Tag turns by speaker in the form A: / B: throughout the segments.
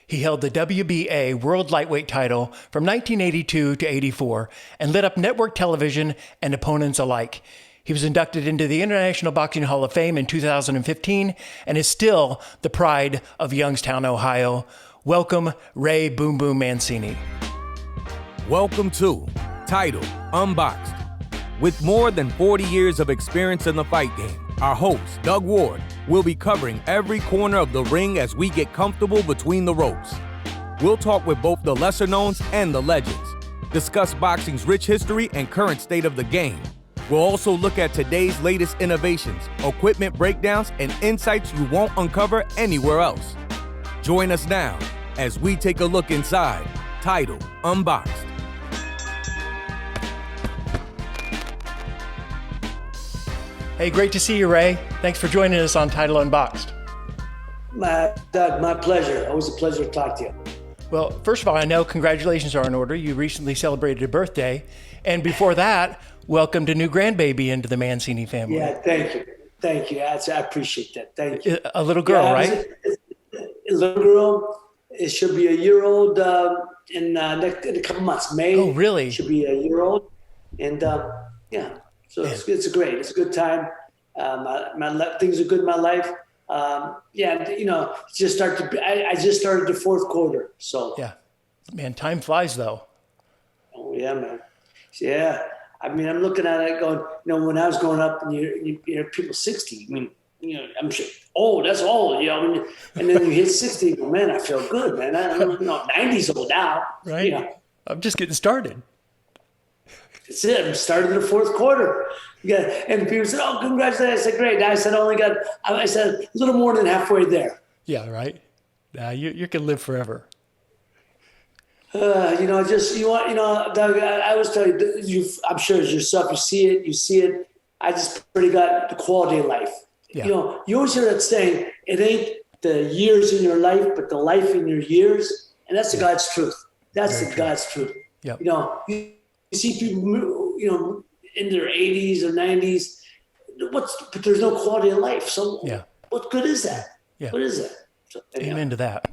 A: He held the WBA World Lightweight title from 1982 to 84 and lit up network television and opponents alike. He was inducted into the International Boxing Hall of Fame in 2015 and is still the pride of Youngstown, Ohio. Welcome, Ray Boom Boom Mancini.
B: Welcome to TITLE Unboxed. With more than 40 years of experience in the fight game, our host, Doug Ward, will be covering every corner of the ring as we get comfortable between the ropes. We'll talk with both the lesser knowns and the legends, discuss boxing's rich history and current state of the game. We'll also look at today's latest innovations, equipment breakdowns, and insights you won't uncover anywhere else. Join us now as we take a look inside TITLE Unboxed.
A: Hey, great to see you, Ray. Thanks for joining us on TITLE Unboxed.
C: Doug, my pleasure. Always a pleasure to talk to you.
A: Well, first of all, I know congratulations are in order. You recently celebrated a birthday. And before that, welcomed a new grandbaby into the Mancini family.
C: Yeah, thank you. Thank you. I appreciate that. Thank you.
A: A little girl,
C: yeah,
A: right?
C: A little girl. It should be a year old in a couple months. May.
A: Oh, really?
C: Should be a year old. And yeah. So it's great. It's a good time. Things are good in my life. Just I just started the fourth quarter. So
A: yeah, man, time flies though.
C: Oh yeah, man. Yeah, I mean, I'm looking at it going. When I was growing up, and you hear people 60. I mean, I'm sure. Oh, that's old. And then you hit 60. You go, man, I feel good, man. I don't know. 90's old now.
A: Right. I'm just getting started.
C: That's it. I started the fourth quarter. Yeah, and people said, "Oh, congratulations!" I said, "Great." I said, I said a little more than halfway there.
A: Yeah, right. You can live forever.
C: Doug, I always tell you, I'm sure as yourself, you see it. I just pretty got the quality of life.
A: Yeah.
C: You always hear that saying, "It ain't the years in your life, but the life in your years," and that's the God's truth. That's the God's truth.
A: Yep.
C: You see people, in their 80s or 90s, but there's no quality of life. So what good is that?
A: Yeah.
C: What is that? So,
A: Amen to that.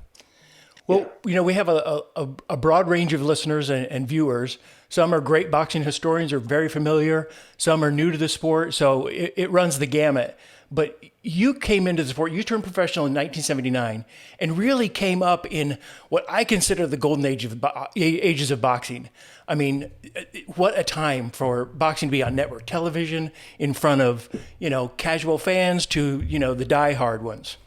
A: Well, we have a broad range of listeners and viewers. Some are great boxing historians, are very familiar. Some are new to the sport. So it runs the gamut. But you came into the sport, you turned professional in 1979 and really came up in what I consider the golden ages of boxing. I mean, what a time for boxing to be on network television in front of, casual fans to, the diehard ones.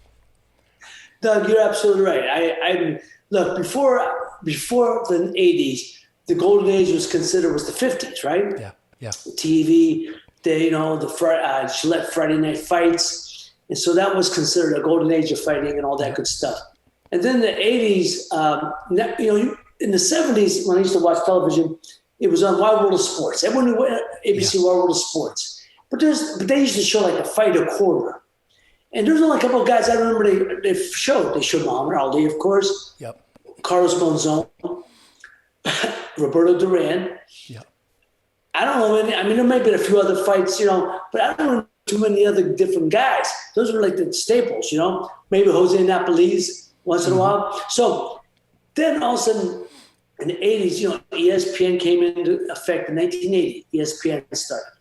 C: Doug, you're absolutely right. Look, before the 80s, the golden age was the 50s, right?
A: Yeah.
C: TV, the Gillette Friday Night Fights. And so that was considered a golden age of fighting and all that good stuff. And then the 80s, in the 70s, when I used to watch television, it was on Wild World of Sports. Everyone knew ABC Wild World of Sports. But they used to show like a fight a quarter. And there's only a couple of guys I remember they showed. They showed Muhammad Ali, of course.
A: Yep.
C: Carlos Monzon. Roberto Duran.
A: Yep.
C: I don't know. There might be a few other fights, but I don't know too many other different guys. Those were like the staples, Maybe Jose Napoli's once in a while. So then all of a sudden, in the 80s, ESPN came into effect in 1980. ESPN started.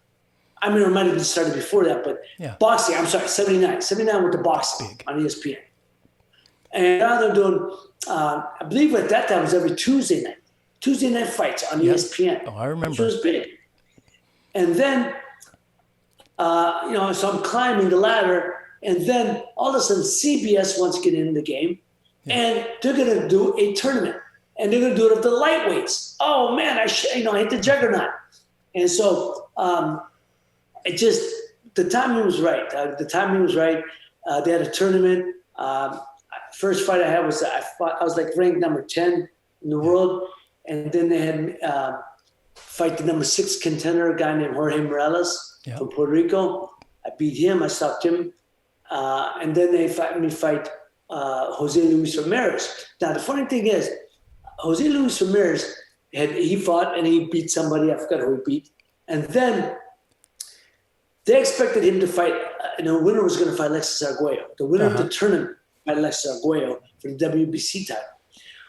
C: It might have been started before that, but boxing, 79. 79 with the boxing on ESPN. And now they're doing, I believe at that time it was every Tuesday night fights on ESPN.
A: Oh, I remember.
C: Which was big. And then, so I'm climbing the ladder, and then all of a sudden CBS wants to get into the game, and they're going to do a tournament, and they're going to do it of the lightweights. Oh man, I hit the juggernaut. And so the timing was right. The timing was right. They had a tournament. First fight I had was I was like ranked number 10 in the world, and then they had fight the number 6 contender, a guy named Jorge Morales from Puerto Rico. I beat him. I stopped him. And then they fight Jose Luis Ramirez. Now, the funny thing is, Jose Luis Ramirez, he fought and he beat somebody. I forgot who he beat. And then they expected him to fight, and the winner was going to fight Alexis Arguello. The winner of the tournament fight Alexis Arguello for the WBC title.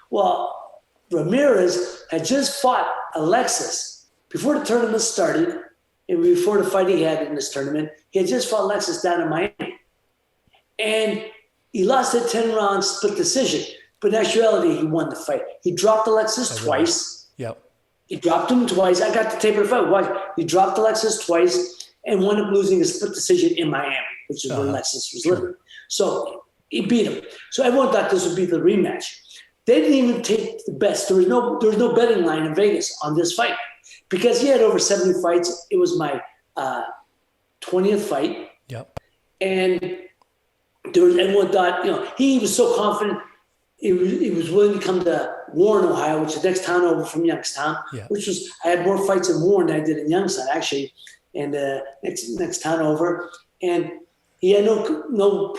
C: Well, Ramirez had just fought Alexis before the tournament started, and before the fight he had in this tournament. He had just fought Alexis down in Miami. And he lost a 10 round split decision. But in actuality, he won the fight. He dropped Alexis twice.
A: Yep.
C: He dropped him twice. I got the tape of the fight. Watch. He dropped Alexis twice and wound up losing a split decision in Miami, which is where Alexis was living. So he beat him. So everyone thought this would be the rematch. They didn't even take the best. There was no betting line in Vegas on this fight because he had over 70 fights. It was my 20th fight.
A: Yep.
C: And everyone thought, he was so confident. He was willing to come to Warren, Ohio, which is the next town over from Youngstown, which was, I had more fights in Warren than I did in Youngstown, actually, and next town over. And he had no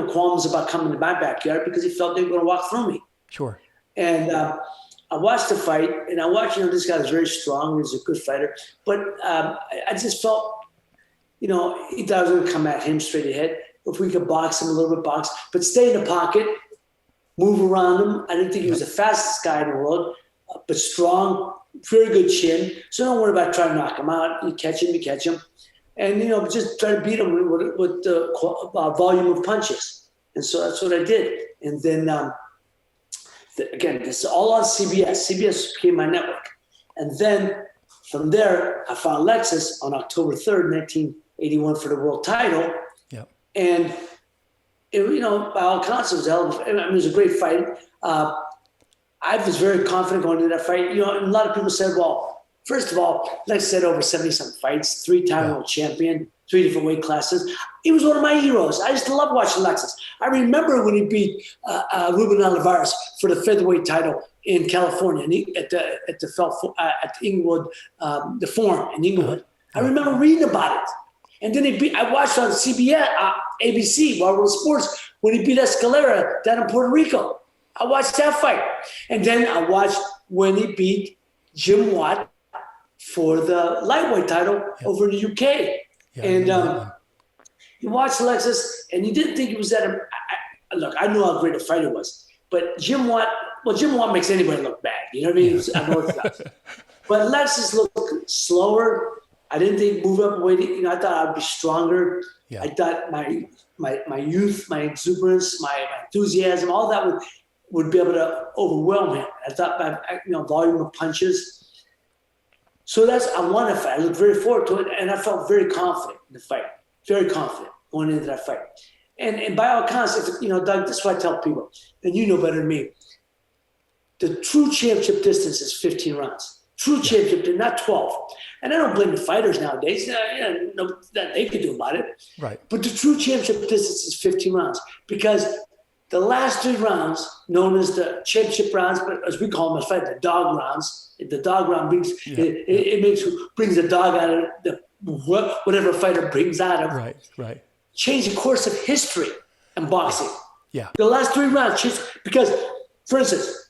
C: qualms about coming to my backyard because he felt they were going to walk through me.
A: Sure.
C: And I watched the fight, and I watched, this guy was very strong. He was a good fighter. But I just felt, he thought I was going to come at him straight ahead. If we could box him a little bit, but stay in the pocket, move around him. I didn't think he was the fastest guy in the world, but strong, very good chin. So don't worry about trying to knock him out. You catch him. And, just try to beat him with the volume of punches. And so that's what I did. And then, again, this is all on CBS. CBS became my network. And then from there, I fought Alexis on October 3rd, 1981 for the world title.
A: Yep.
C: And, by all accounts, it was a great fight. I was very confident going into that fight. A lot of people said, well, first of all, like I said, over 70-some fights, 3-time world champion, 3 different weight classes. He was one of my heroes. I used to love watching Alexis. I remember when he beat Ruben Olivares for the featherweight title in California at Inglewood, the Forum in Inglewood. I remember reading about it. And then I watched on CBS, ABC, Barbara Sports, when he beat Escalera down in Puerto Rico. I watched that fight. And then I watched when he beat Jim Watt for the lightweight title over in the UK. You watched Alexis, and you didn't think he was that. Look, I know how great a fighter was. But Jim Watt makes anybody look bad. You know what I mean? He was unorthodox. But Alexis looked slower. I didn't think move up weight. I thought I'd be stronger. Yeah. I thought my youth, my exuberance, my enthusiasm, all that would be able to overwhelm him. I thought my volume of punches. So I won a fight. I looked very forward to it, and I felt very confident in the fight. Very confident going into that fight. And by all accounts, Doug, this is what I tell people, and you know better than me. The true championship distance is 15 rounds. True championship, not 12. And I don't blame the fighters nowadays. That they could do about it. Right. But the true championship distance is 15 rounds because the last 3 rounds, known as the championship rounds, but as we call them, the dog rounds. The dog round brings brings the dog out of whatever fighter brings out of. Right. Change the course of history in boxing. Yeah. The last 3 rounds, because, for instance,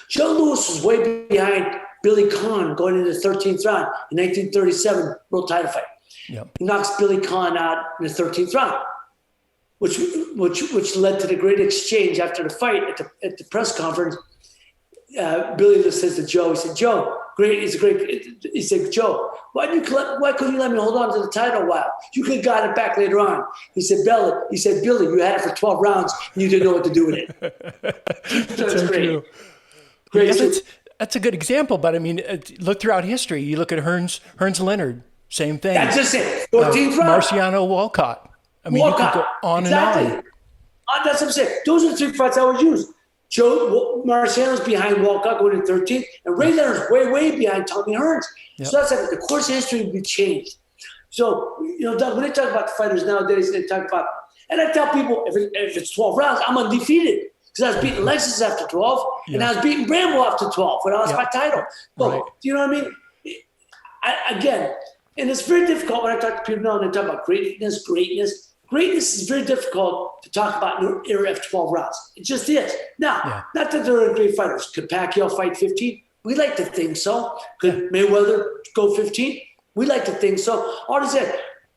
C: Joe Louis was way behind Billy Conn going into the 13th round in 1937 world title fight. Yep. He knocks Billy Conn out in the 13th round, which led to the great exchange after the fight at the press conference. Billy just says to Joe, he said, Joe, great. He said, Joe, why couldn't you let me hold on to the title a while? You could have got it back later on. He said, Billy, you had it for 12 rounds and you didn't know what to do with it. That's great. True. Great.
A: Yeah, that's a good example, but I mean, look throughout history. You look at Hearns Leonard, same thing.
C: That's just it. 14th round.
A: Marciano Walcott. I mean, you could go on and on.
C: That's what I'm saying. Those are the 3 fights I would use. Marciano's behind Walcott going to 13th, and Ray Leonard's way behind Tommy Hearns. Yep. So that's like the course of history would be changed. So, Doug, when they talk about the fighters nowadays, they talk about, and I tell people, if it's 12 rounds, I'm undefeated. Because I was beating Alexis after 12, and I was beating Bramble after 12 when I lost my title. Well, do you know what I mean? Again, and it's very difficult when I talk to people now and they talk about greatness. Greatness is very difficult to talk about in an era of 12 rounds. It just is. Now, not that there are great fighters. Could Pacquiao fight 15? We like to think so. Could Mayweather go 15? We like to think so. All this is.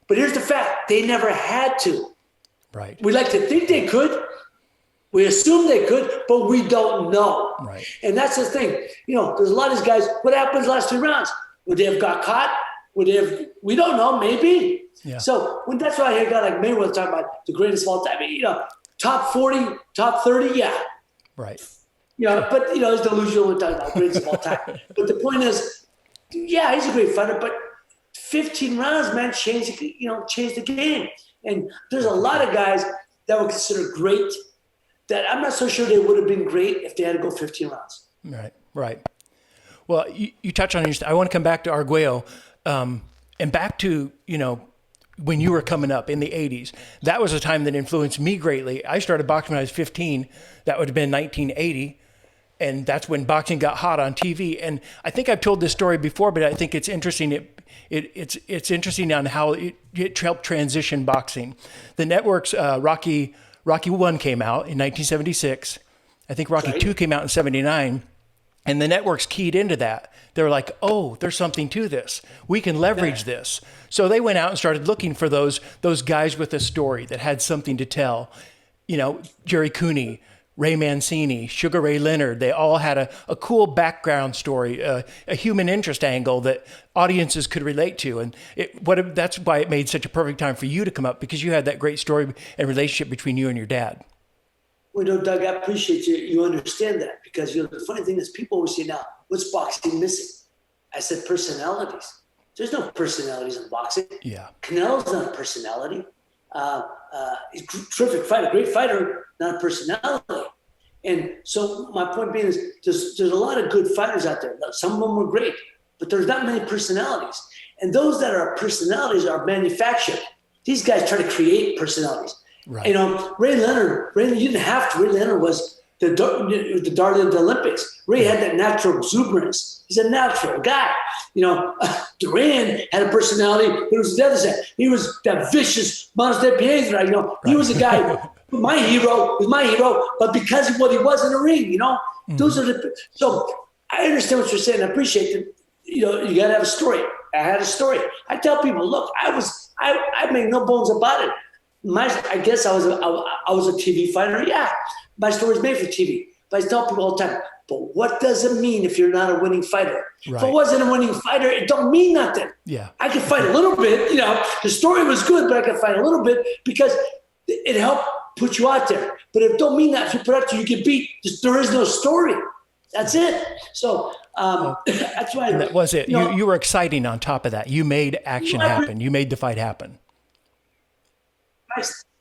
C: But here's the fact. They never had to. Right. We like to think they could. We assume they could, but we don't know.
A: Right.
C: And that's the thing. There's a lot of these guys. What happens last 3 rounds? Would they have got caught? Would they have? We don't know. Maybe.
A: Yeah.
C: So that's why I hear a guy like Mayweather talking about the greatest of all time. Top 40, top 30, yeah.
A: Right.
C: But it's delusional when talking about greatest of all time. But the point is, yeah, he's a great fighter, but 15 rounds, man, changed the game. And there's a lot of guys that were considered great that I'm not so sure they would have been great if they had to go 15 rounds.
A: Right. Well, you touch on I want to come back to Arguello, and back to, when you were coming up in the 80s. That was a time that influenced me greatly. I started boxing when I was 15. That would have been 1980. And that's when boxing got hot on TV. And I think I've told this story before, but I think it's interesting. It's interesting on how it helped transition boxing. The networks, Rocky 1 came out in 1976. I think Rocky 2 came out in 79. And the networks keyed into that. They were like, oh, there's something to this. We can leverage this. So they went out and started looking for those guys with a story that had something to tell. Jerry Cooney, Ray Mancini, Sugar Ray Leonard, they all had a cool background story, a human interest angle that audiences could relate to. And that's why it made such a perfect time for you to come up, because you had that great story and relationship between you and your dad.
C: Well, Doug, I appreciate you understand that, because the funny thing is people always say, now, what's boxing missing? I said personalities. There's no personalities in boxing.
A: Yeah.
C: Canelo's not a personality. He's a terrific fighter, great fighter, not a personality. And so my point being is there's a lot of good fighters out there. Some of them are great, but there's not many personalities. And those that are personalities are manufactured. These guys try to create personalities.
A: Right.
C: Ray Leonard, you didn't have to. Ray Leonard was the darling of the Olympics. Ray had that natural exuberance. He's a natural guy. Duran had a personality, but it was the other side. He was that vicious Monster Piedra. He was a guy, my hero, but because of what he was in the ring, those are so I understand what you're saying. I appreciate that. You got to have a story. I had a story. I tell people, look, I make no bones about it. I guess I was a TV fighter. Yeah, my story's made for TV. But I tell people all the time, but what does it mean if you're not a winning fighter?
A: Right.
C: If I wasn't a winning fighter, it don't mean nothing.
A: Yeah,
C: I could fight a little bit. The story was good, but I could fight a little bit because it helped put you out there. But it don't mean that if you put out there, you get beat. There is no story. That's it. So that's why.
A: That was it. You were exciting on top of that. You made action happen. You made the fight happen.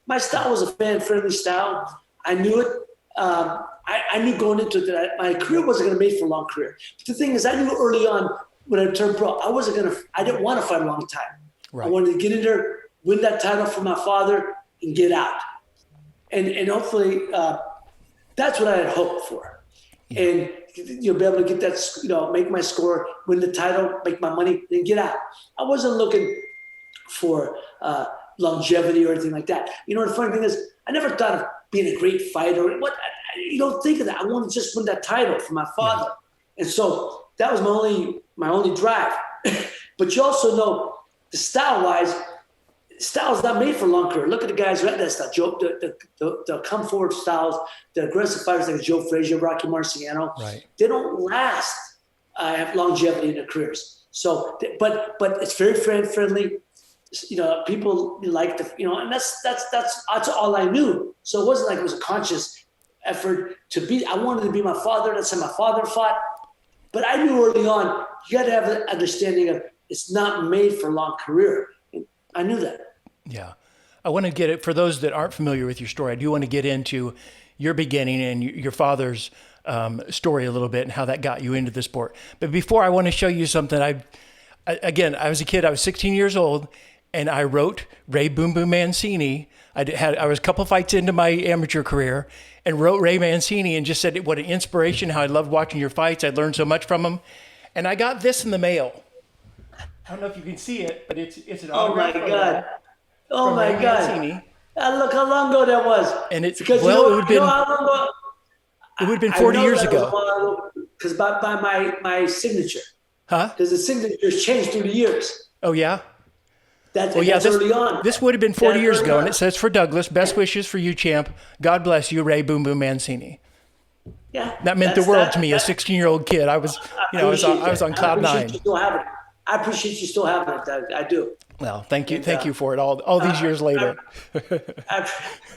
C: My style was a fan-friendly style. I knew it. I knew going into it that my career wasn't going to be made for a long career. But the thing is, I knew early on when I turned pro, I didn't want to fight a long time. Right. I wanted to get in there, win that title for my father, and get out. And hopefully, that's what I had hoped for. Yeah. And be able to get that, make my score, win the title, make my money, then get out. I wasn't looking for longevity or anything like that. The funny thing is, I never thought of being a great fighter. You don't think of that. I want to just win that title for my father. Yeah. And so that was my only drive. But you also know, the style-wise, style's not made for a long career. Look at the guys who had that style. The come forward styles, the aggressive fighters like Joe Frazier, Rocky Marciano. Right. They don't last have longevity in their careers. So, but it's very friendly. People like and that's all I knew. So it wasn't like it was a conscious effort to be. I wanted to be my father. That's how my father fought. But I knew early on, you got to have an understanding of it's not made for a long career. I knew that.
A: Yeah. I want to get it for those that aren't familiar with your story. I do want to get into your beginning and your father's story a little bit and how that got you into the sport. But before, I want to show you something. I was a kid. I was 16 years old. And I wrote Ray Boom Boom Mancini. I was a couple fights into my amateur career and wrote Ray Mancini and just said what an inspiration, how I loved watching your fights. I learned so much from him. And I got this in the mail. I don't know if you can see it, but it's an autograph.
C: Oh my God. Oh my God. Mancini. Look how long ago that was.
A: And it's
C: because
A: it would have been 40 years ago.
C: Because by my signature.
A: Huh?
C: Because the signature's changed through the years.
A: Oh yeah?
C: That's,
A: Well, yeah,
C: that's early on.
A: this would have been 40
C: That's
A: years
C: early
A: ago,
C: on.
A: and it says for Douglas, best wishes for you, champ. God bless you, Ray Boom Boom Mancini.
C: Yeah,
A: That meant the
C: that's-
A: world
C: that-
A: to me, a
C: that-
A: 16-year-old kid. I was, I was on cloud
C: I appreciate
A: nine.
C: you still having it. I appreciate you still having it, Doug. I do.
A: Well, thank you,
C: And,
A: you for it all these years later.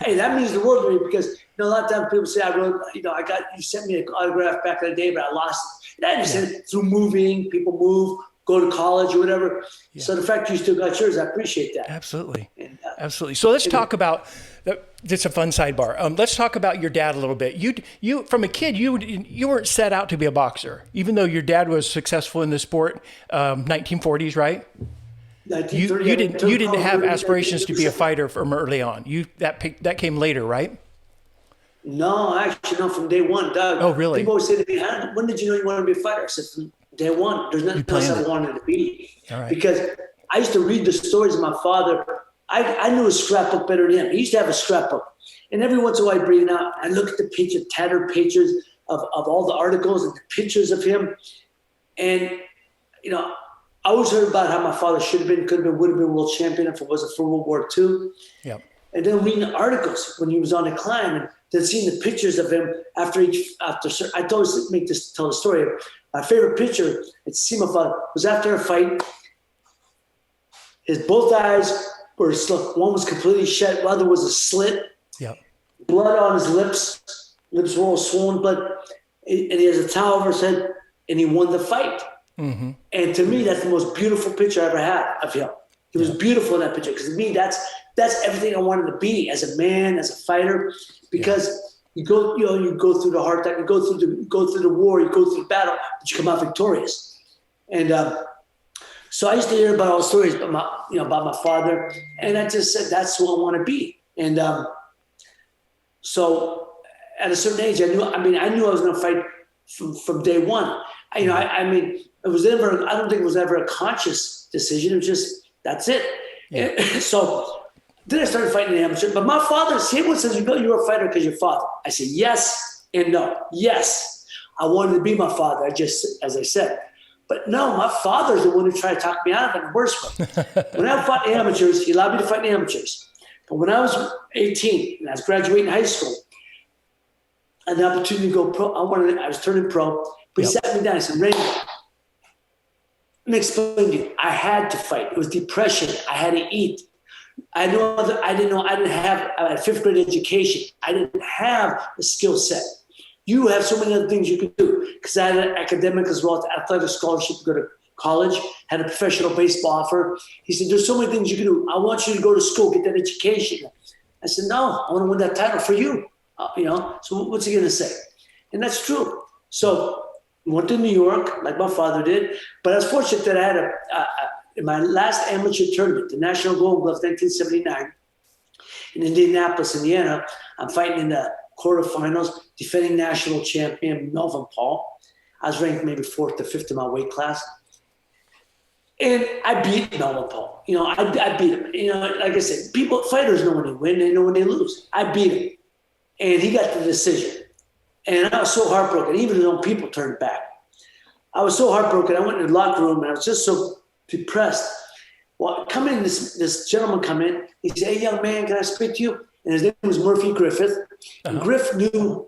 C: Hey, that means the world to me because a lot of times people say I wrote, you sent me an autograph back in the day, but I lost it. And I understand through moving, people move, go to college or whatever. Yeah. So the fact you still got yours, I appreciate that.
A: Absolutely,
C: and,
A: absolutely. So let's talk about. It's a fun sidebar. Let's talk about your dad a little bit. You from a kid, you weren't set out to be a boxer, even though your dad was successful in the sport. 1940s, right? You didn't have aspirations to be a fighter from early on. That came later, right?
C: No, actually, not from day one, Doug.
A: Oh, really?
C: People always say to me, when did you know you wanted to be a fighter? I said, from day one. There's nothing else I wanted to be.
A: All right.
C: Because I used to read the stories of my father. I knew a scrapbook better than him. He used to have a scrapbook. And every once in a while, I'd bring it out. I look at the picture, tattered pictures of all the articles and the pictures of him. And, I always heard about how my father should have been, could have been, would have been world champion if it wasn't for World War II.
A: Yep.
C: And then reading the articles when he was on the climb and then seeing the pictures of him after I always tell the story. My favorite picture to see my father was after a fight. His both eyes were slit. One was completely shut. The other was a slit.
A: Yep.
C: Blood on his lips. Lips were all swollen blood. And he has a towel over his head. And he won the fight. Mm-hmm. And to me, that's the most beautiful picture I ever had of him. He was beautiful in that picture because to me, that's everything I wanted to be as a man, as a fighter. Because you go through the hard time, you go through the war, you go through the battle, but you come out victorious. And so I used to hear about all the stories about my father, and I just said that's who I want to be. And so at a certain age, I knew I was going to fight from day one. It was never. I don't think it was ever a conscious decision. It was just that's it. Yeah. So then I started fighting in amateur. But my father, everyone says you're a fighter because your father. I said yes and no. Yes, I wanted to be my father. As I said. But no, my father's the one who tried to talk me out of it in the worst way. When I fought amateurs, he allowed me to fight amateurs. But when I was 18 and I was graduating high school, I had the opportunity to go pro. I was turning pro. But he sat me down. He said, "Ray, let me explain to you. I had to fight. It was depression. I had to eat. I didn't have a fifth grade education. I didn't have the skill set. You have so many other things you could do because I had an academic as well, athletic scholarship to go to college, had a professional baseball offer. He said, there's so many things you can do. I want you to go to school, get that education. I said, no, I want to win that title for you. So what's he going to say? And that's true. So I went to New York like my father did, but I was fortunate that I had in my last amateur tournament, the National Golden Gloves 1979 in Indianapolis, Indiana, I'm fighting in the quarterfinals, defending national champion Melvin Paul. I was ranked maybe 4th or 5th in my weight class. And I beat Melvin Paul. I beat him. Like I said, fighters know when they win, they know when they lose. I beat him. And he got the decision. And I was so heartbroken, even though people turned back. I was so heartbroken. I went in the locker room and I was just so depressed. Well, this gentleman come in. He said, hey, young man, can I speak to you? And his name was Murphy Griffith. And Griff knew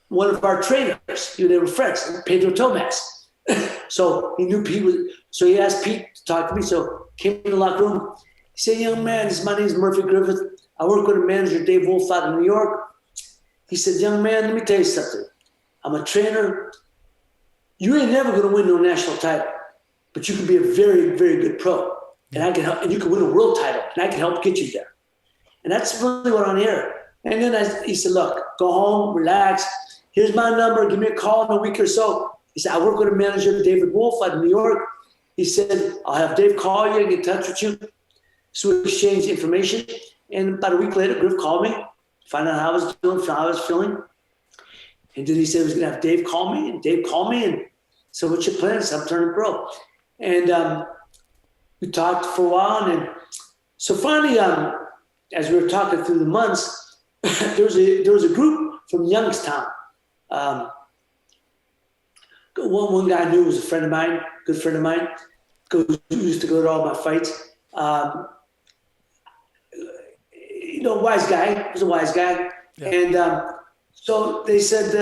C: one of our trainers. They were friends, Pedro Tomas. So he knew Pete so he asked Pete to talk to me. So came in the locker room. He said, young man, my name is Murphy Griffith. I work with a manager, Dave Wolf, out in New York. He said, young man, let me tell you something. I'm a trainer. You ain't never going to win no national title, but you can be a very, very good pro. And I can help, and you can win a world title, and I can help get you there. And that's really what I'm here. And then he said, look, go home, relax. Here's my number. Give me a call in a week or so. He said, I work with a manager, David Wolf, out of New York. He said, I'll have Dave call you, get in touch with you. So we exchanged information. And about a week later, Griff called me, find out how I was doing, how I was feeling. And then he said he was going to have Dave call me. And Dave called me and said, what's your plans? I'm turning pro. And we talked for a while. And so finally, as we were talking through the months, there was a group from Youngstown. One guy I knew was a friend of mine, good friend of mine, who used to go to all my fights. wise guy. He was a wise guy. Yeah. And so they said,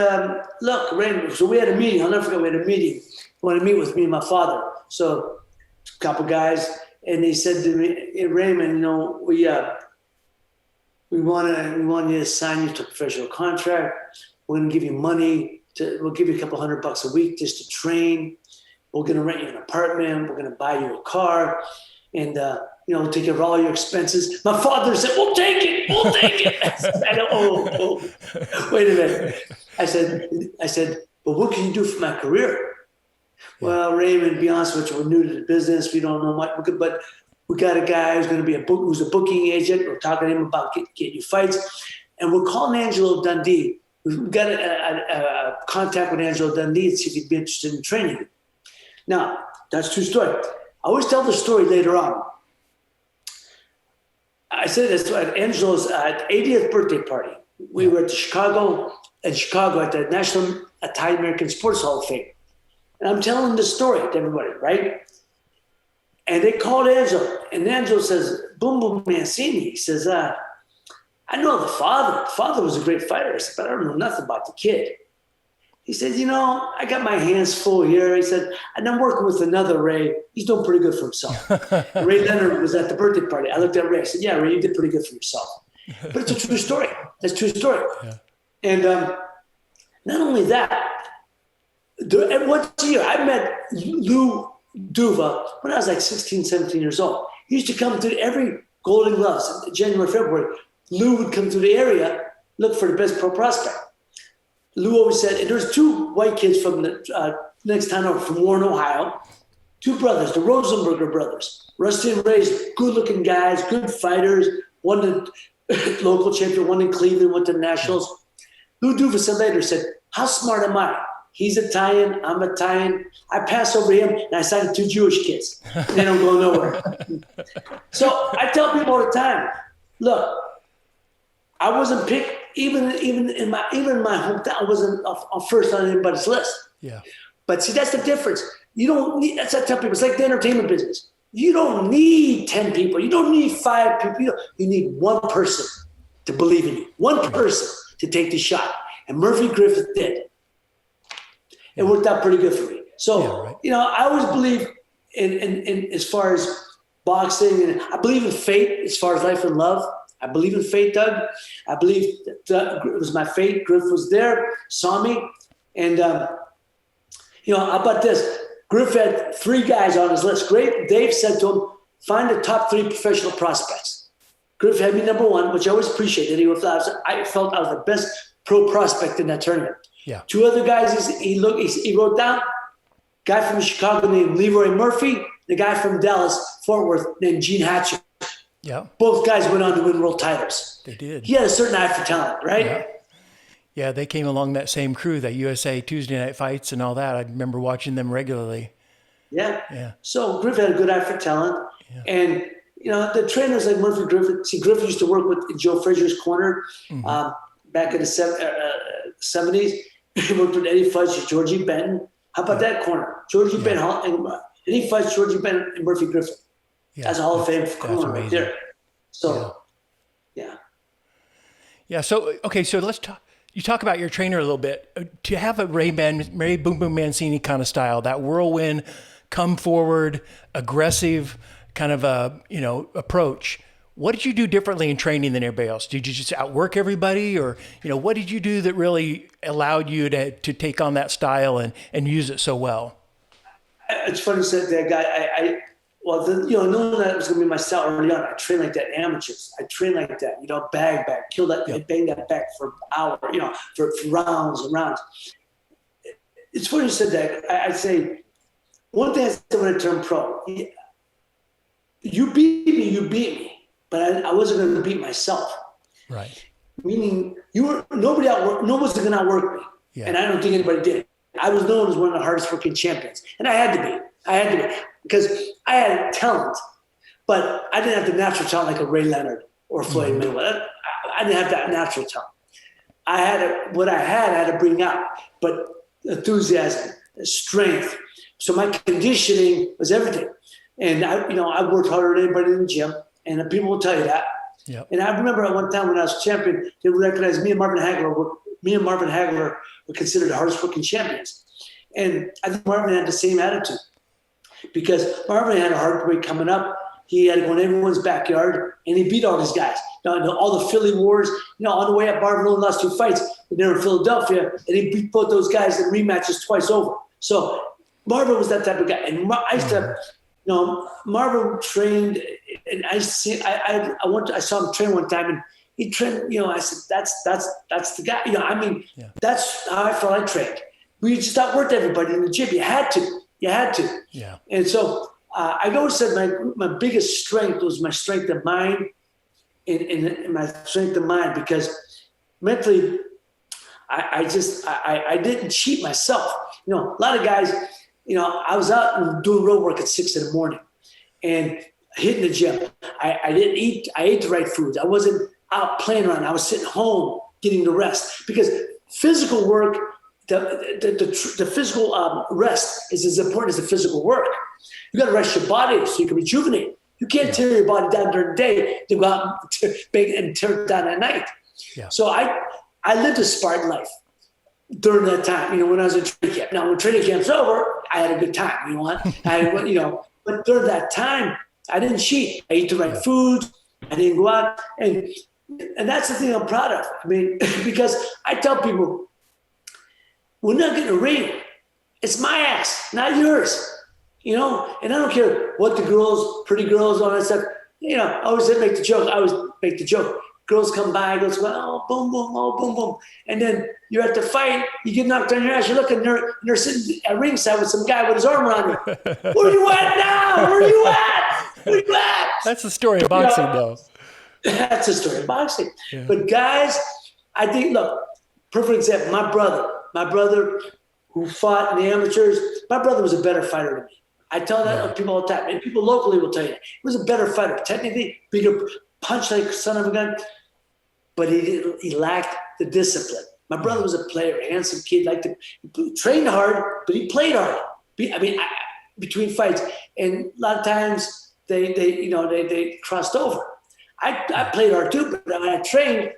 C: look, Ray, so we had a meeting. I'll never forget, we had a meeting. He wanted to meet with me and my father. So a couple guys, and they said to me, hey, Raymond, we want you to sign you to a professional contract. We're going to give you money. We'll give you a couple $100 a week just to train. We're going to rent you an apartment. We're going to buy you a car. And, we'll take care of all your expenses. My father said, we'll take it. We'll take it. I said, wait a minute. I said, but what can you do for my career? Yeah. Well, Raymond, to be honest with you, we're new to the business. We don't know much, but we got a guy who's going to be who's a booking agent. We're talking to him about getting you fights. And we're calling Angelo Dundee. We've got a contact with Angelo Dundee and see if he'd be interested in training you. Now, that's true story. I always tell the story later on. I said this at Angelo's 80th birthday party. We were at Chicago at the National Italian American Sports Hall of Fame. And I'm telling the story to everybody, right? And they called Angelo, and Angelo says, Boom Boom Mancini. He says, I know the father. The father was a great fighter. I said, but I don't know nothing about the kid. He said, I got my hands full here. He said, and I'm working with another Ray. He's doing pretty good for himself. Ray Leonard was at the birthday party. I looked at Ray. I said, yeah, Ray, you did pretty good for yourself. But it's a true story. It's a true story. Yeah. And not only that, once a year, I met Lou Duva when I was like 16, 17 years old. He used to come to every Golden Gloves in January, February. Lou would come to the area, look for the best pro prospect. Lou always said, and there's two white kids from the next town over from Warren, Ohio, two brothers, the Rosenberger brothers. Rusty and Ray's good-looking guys, good fighters, won the local champion, won in Cleveland, went to the Nationals. Lou Duva said later, how smart am I? He's Italian, I'm Italian. I pass over him, and I signed two Jewish kids. They don't go nowhere. So I tell people all the time, look, I wasn't picked, even in my hometown, I wasn't first on anybody's list. Yeah. But see, that's the difference. You don't need, that's what I tell people. It's like the entertainment business. You don't need 10 people. You don't need 5 people. You need one person to believe in you. One person to take the shot. And Murphy Griffith did. It worked out pretty good for me. So, I always believe in as far as boxing, and I believe in fate as far as life and love. I believe in fate, Doug. I believe that it was my fate. Griff was there, saw me. And, how about this? Griff had 3 guys on his list. Great. Dave said to him, find the top 3 professional prospects. Griff had me number 1, which I always appreciated. I felt I was the best pro prospect in that tournament. Yeah. 2 other guys he wrote down, guy from Chicago named Leroy Murphy, the guy from Dallas, Fort Worth, named Gene Hatcher. Yeah. Both guys went on to win world titles.
A: They did.
C: He had a certain eye for talent, right?
A: Yeah. Yeah, they came along that same crew, that USA Tuesday Night Fights and all that. I remember watching them regularly.
C: Yeah. Yeah. So Griff had a good eye for talent. Yeah. And, the trainers like Murphy Griffith, Griffith used to work with Joe Frazier's corner back in the 70s. He worked with Eddie Fudge, Georgie Benton. How about that corner? Georgie Benton, Eddie Fudge, Georgie Benton, and Murphy Griffith. Yeah, that's a Hall of Fame corner right there. So, yeah. Yeah.
A: So, okay. So let's talk. You talk about your trainer a little bit. To have a Ray Boom Boom Mancini kind of style, that whirlwind, come forward, aggressive kind of approach. What did you do differently in training than everybody else? Did you just outwork everybody, or what did you do that really allowed you to take on that style and use it so well?
C: It's funny you said that, guy. Knowing that it was going to be my style early on, I trained like that, amateurs. I trained like that, bag, kill that, bang that back for an hour, for rounds and rounds. It's funny you said that. I'd say, one thing I said when I turned pro, you beat me, but I wasn't going to beat myself. Right. Meaning, nobody was going to outwork me. Yeah. And I don't think anybody did. I was known as one of the hardest working champions. And I had to be. Because I had talent, but I didn't have the natural talent like a Ray Leonard or Floyd Mayweather. I didn't have that natural talent. I had to bring out, but enthusiasm, strength. So my conditioning was everything. And I worked harder than anybody in the gym, and people will tell you that.
A: Yep.
C: And I remember at one time when I was champion, they recognized me and Marvin Hagler were considered the hardest working champions. And I think Marvin had the same attitude because Marvin had a hard weight coming up. He had to go in everyone's backyard, and he beat all these guys. All the Philly Wars, on the way up, Marvin only lost 2 fights when they were in Philadelphia, and he beat both those guys in rematches twice over. So Marvin was that type of guy. And I used to, Marvin trained, and I used to see, I saw him train one time, and he trained, I said, that's the guy. That's how I felt I trained. We just outworked everybody in the gym. You had to.
A: Yeah.
C: And so I always said my biggest strength was my strength of mind and my strength of mind, because mentally I didn't cheat myself. A lot of guys, I was out and doing road work at 6 a.m. and hitting the gym. I didn't eat. I ate the right foods. I wasn't out playing around. I was sitting home getting the rest, because physical work, the physical rest is as important as the physical work. You got to rest your body so you can rejuvenate. You can't tear your body down during the day to go out and tear it down at night.
A: Yeah.
C: So I lived a Spartan life during that time, when I was in training camp. Now, when training camp's over, I had a good time, but during that time, I didn't cheat. I ate the right food. I didn't go out. And that's the thing I'm proud of. Because I tell people, we're not getting a ring. It's my ass, not yours. And I don't care what the girls, pretty girls, all that stuff. I always make the joke. Girls come by, girls go, oh, boom, boom, oh, boom, boom. And then you're at the fight, you get knocked on your ass, you're looking, they're sitting at ringside with some guy with his arm around you. Where are you at now? Where are you at?
A: That's the story of boxing, though.
C: That's the story of boxing.
A: Yeah.
C: But guys, I think, look, perfect example, my brother who fought in the amateurs, my brother was a better fighter than me. I tell that to people all the time, and people locally will tell you that. He was a better fighter, technically, bigger, punch like son of a gun, but he lacked the discipline. My brother was a player, handsome kid, he trained hard, but he played hard. Between fights, and a lot of times they crossed over. I played hard too, but when I trained,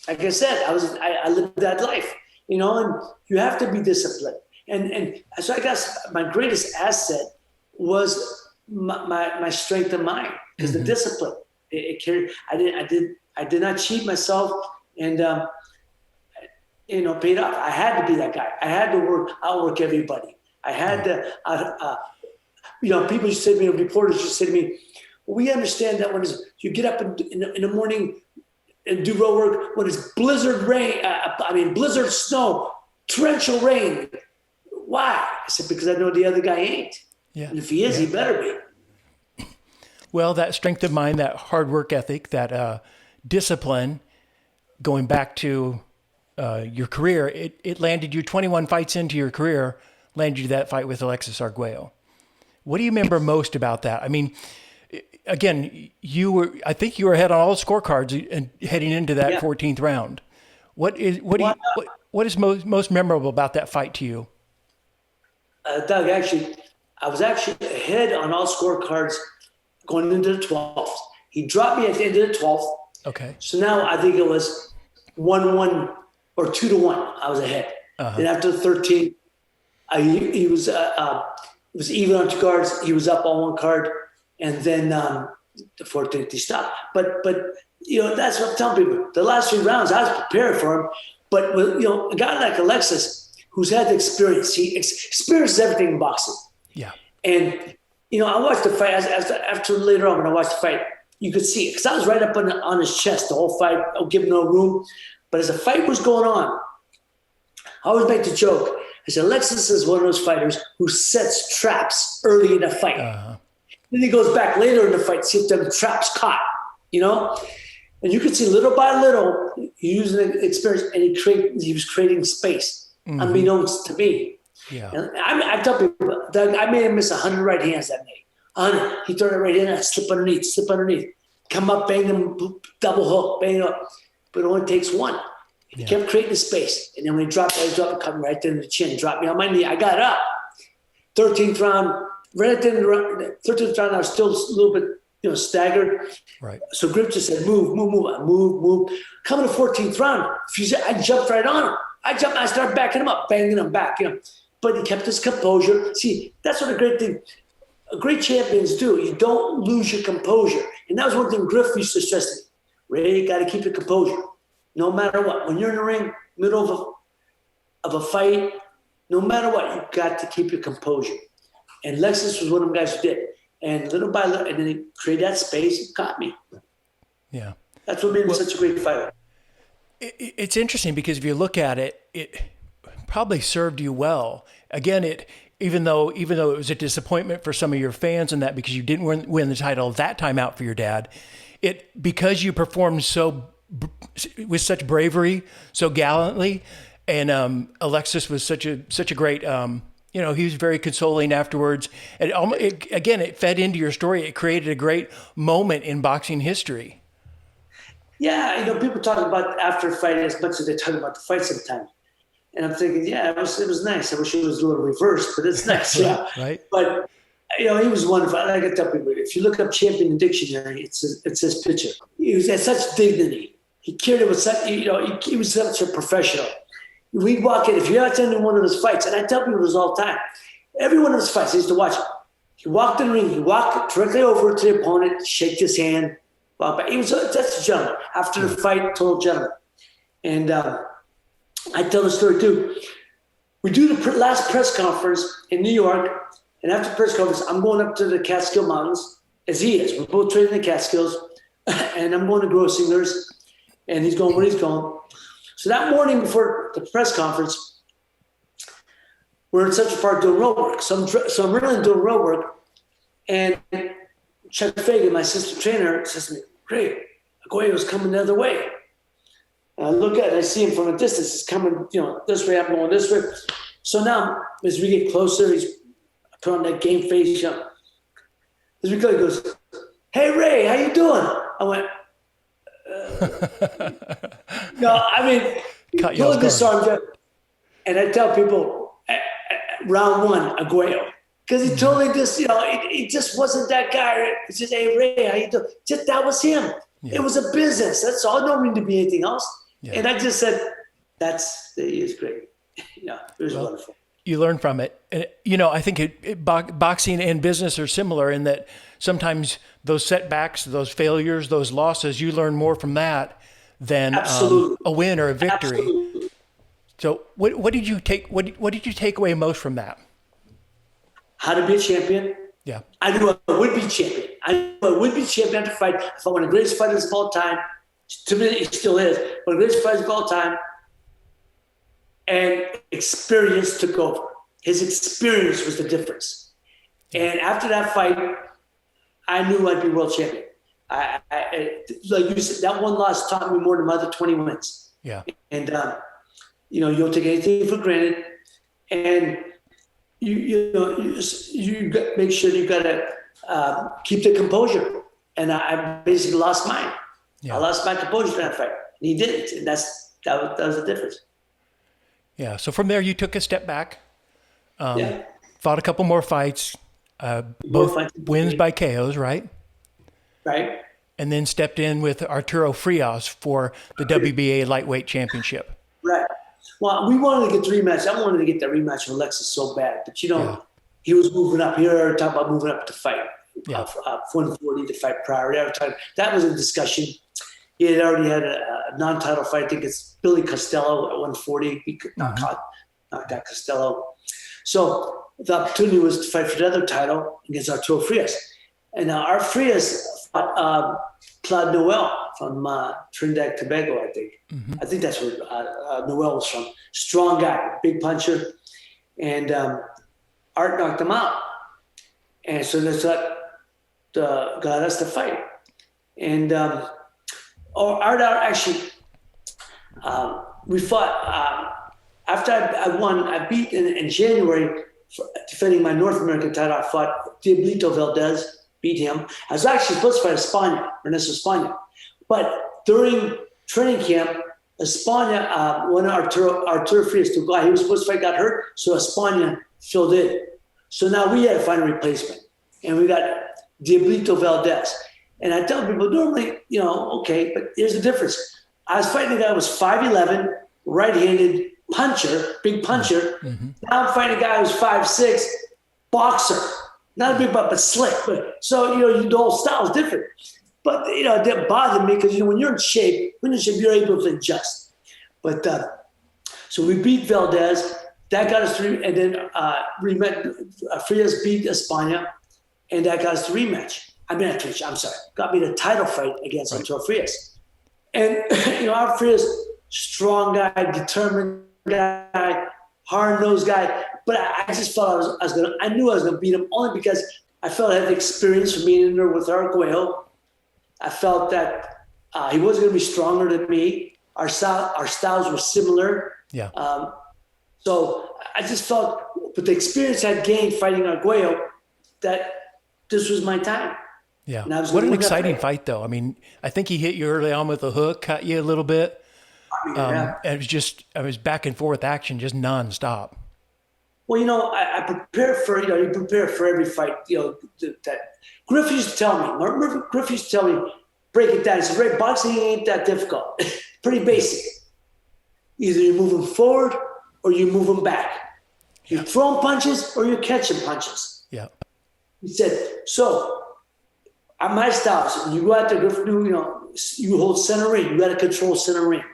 C: like I said, I lived that life, and you have to be disciplined. And so I guess my greatest asset was my strength of mind, because the discipline it carried. I did not cheat myself, and paid off. I had to be that guy. I had to outwork everybody. I had to. People used to say to me, reporters used to say to me, well, we understand that when you get up in the morning and do road work when it's blizzard rain, blizzard snow, torrential rain. Why? I said, because I know the other guy ain't. Yeah. And if he is, he better be.
A: Well, that strength of mind, that hard work ethic, that discipline, going back to your career, it landed you 21 fights into your career, landed you that fight with Alexis Arguello. What do you remember most about that? Again, I think you were ahead on all the scorecards and heading into that 14th round. What is most memorable about that fight to you?
C: Doug, I was actually ahead on all scorecards going into the 12th. He dropped me at the end of the 12th. Okay. So now I think it was 1-1 or 2-1. I was ahead. Then after the 13th, it was even on 2 cards. He was up on 1 card, and then the 14th he stopped. But that's what I'm telling people. The last 3 rounds, I was prepared for him. But a guy like Alexis, who's had the experience, he experiences everything in boxing. Yeah. And I watched the fight after later on when I watched the fight. You could see it because I was right up on his chest the whole fight. I would give him no room. But as the fight was going on, I always make the joke. I said, Alexis is one of those fighters who sets traps early in the fight. Then he goes back later in the fight, see if them traps caught, And you could see little by little, using the experience, and he was creating space, unbeknownst to me. Yeah. And I tell people, Doug, I made him miss 100 right hands that night. 100. He threw it right in, I slip underneath. Come up, bang him, double hook, bang up. But it only takes 1. He kept creating the space. And then when he dropped it, coming right there in the chin, dropped me on my knee. I got up. 13th round, right at the end of the 13th round, I was still a little bit, staggered.
A: Right.
C: So Grip just said, move. I move. Coming to 14th round, I jumped right on him. I started backing him up, banging him back, But he kept his composure. See, that's what great champions do. You don't lose your composure. And that was one thing Griff used to stress to me. Ray, you got to keep your composure, no matter what. When you're in the ring, middle of a fight, no matter what, you got to keep your composure. And Lexus was one of them guys who did. And little by little, and then he created that space and caught me.
A: Yeah.
C: That's what made him such a great fighter.
A: It's interesting because if you look at it, it probably served you well. Again, even though it was a disappointment for some of your fans and that because you didn't win the title that time out for your dad, because you performed with such bravery, so gallantly, and Alexis was such a great. He was very consoling afterwards. And again, it fed into your story. It created a great moment in boxing history.
C: Yeah, people talk about after a fight as much as they talk about the fight sometimes. And I'm thinking, yeah, it was nice. I wish it was a little reversed, but it's nice. Yeah.
A: Right.
C: But, he was wonderful. Like I tell people, if you look up champion in the dictionary, it's his picture. He was at such dignity. He carried it with such, he was such a professional. We'd walk in, if you're attending one of his fights, and I tell people this all the time, every one of his fights, I used to watch it. He walked in the ring, he walked directly over to the opponent, shake his hand. He was such a gentleman. After the fight, total gentleman. And I tell the story too. We do the last press conference in New York, and after the press conference, I'm going up to the Catskill Mountains, as he is. We're both training in the Catskills, and I'm going to Grossinger's, and he's going where he's going. So that morning before the press conference, we're in Central Park doing road work. So I'm really doing road work, and Chuck Fagan, my assistant trainer, says to me, "Ray, Arguello's coming the other way." And I look at it, I see him from a distance. He's coming, this way, I'm going this way. So now, as we get closer, he's put on that game face. As we go, he goes, "Hey, Ray, how you doing?" I went, pulling this arm, and I tell people, round one, Arguello. Because he totally just, he just wasn't that guy. It's just, "Hey, Ray, how you doing?" Just, that was him. Yeah. It was a business. That's all. No need to be anything else. Yeah. And I just said, he is great. It was wonderful.
A: You learn from it. And, I think boxing and business are similar in that sometimes those setbacks, those failures, those losses, you learn more from that than a win or a victory. Absolutely. So what did you take? What did you take away most from that?
C: How to be a champion.
A: Yeah.
C: I knew I would be champion. I knew I would be champion after fight. I fought one of the greatest fighters of all time. To me, it still is one of the greatest fighters of all time. And experience took over. His experience was the difference. And after that fight, I knew I'd be world champion. I like you said, that one loss taught me more than my other 20 wins.
A: Yeah.
C: And you don't take anything for granted, and you got make sure you got to keep the composure. And I basically lost mine. Yeah. I lost my composure in that fight, and he didn't, and that was the difference.
A: Yeah. So from there, you took a step back. Fought a couple more fights. Both wins by KOs, right?
C: Right.
A: And then stepped in with Arturo Frias for the WBA Lightweight Championship.
C: Right. Well, we wanted to get the rematch. I wanted to get that rematch with Alexis so bad, but he was moving up. He already talked about moving up to fight. 140 to fight prior. That was a discussion. He had already had a non-title fight. I think it's Billy Costello at 140. He could knock out Costello. So the opportunity was to fight for the other title against Arturo Frias. And our Frias fought Claude Noel from Trinidad and Tobago, I think. Mm-hmm. I think that's where Noel was from. Strong guy, big puncher. And Art knocked him out. And so that's what got us to fight. And Art actually, we fought, after I won, I beat in January, defending my North American title. I fought Diablito Valdez, beat him. I was actually supposed to fight Ernesto Espana. But during training camp, Espana, one of Arturo Frias, he was supposed to fight, got hurt, so Espana filled in So now we had to find a replacement. And we got Diablito Valdez. And I tell people normally, okay, but here's the difference. I was fighting a guy who was 5'11", right-handed puncher, big puncher.
A: Mm-hmm.
C: Now I'm fighting a guy who's 5'6", boxer. Not a big butt, but slick. So, the whole style is different. But, it didn't bother me because, when you're in shape, you're able to adjust. But so we beat Valdez. That got us through. And then Frias beat Espana. And that got us the rematch. I'm sorry. Got me the title fight against Arturo Frias. And, our Frias, strong guy, determined guy, hard-nosed guy. But I just felt I knew I was going to beat him only because I felt I had the experience from being in there with Arguello. I felt that he wasn't going to be stronger than me. Our styles were similar.
A: Yeah.
C: So I just felt, with the experience I'd gained fighting Arguello, that this was my time.
A: Yeah. What an exciting fight, though. I mean, I think he hit you early on with a hook, cut you a little bit. And it was back and forth action, just nonstop.
C: Well, I prepare for, you prepare for every fight, that Griff used to tell me, Griff used to tell me, break it down. He said, Ray, boxing ain't that difficult. Pretty basic. Either you move them forward or you move them back. You're throwing punches or you're catching punches.
A: Yeah.
C: He said, so on my styles, when you go out there, you hold center ring. You got to control center ring.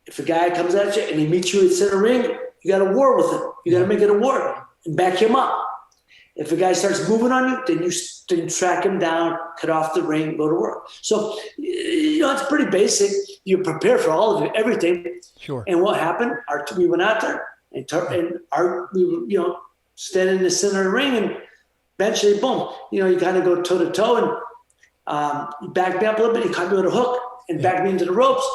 C: If a guy comes at you and he meets you at center ring, you got to war with him. You got to make it a war and back him up. If a guy starts moving on you, then you track him down, cut off the ring, go to work. So, it's pretty basic. You prepare for all of it, everything.
A: Sure.
C: And what happened? We went out there and we were, standing in the center of the ring, and eventually, boom, you kind of go toe to toe, and he backed me up a little bit. He caught me with a hook and backed me into the ropes.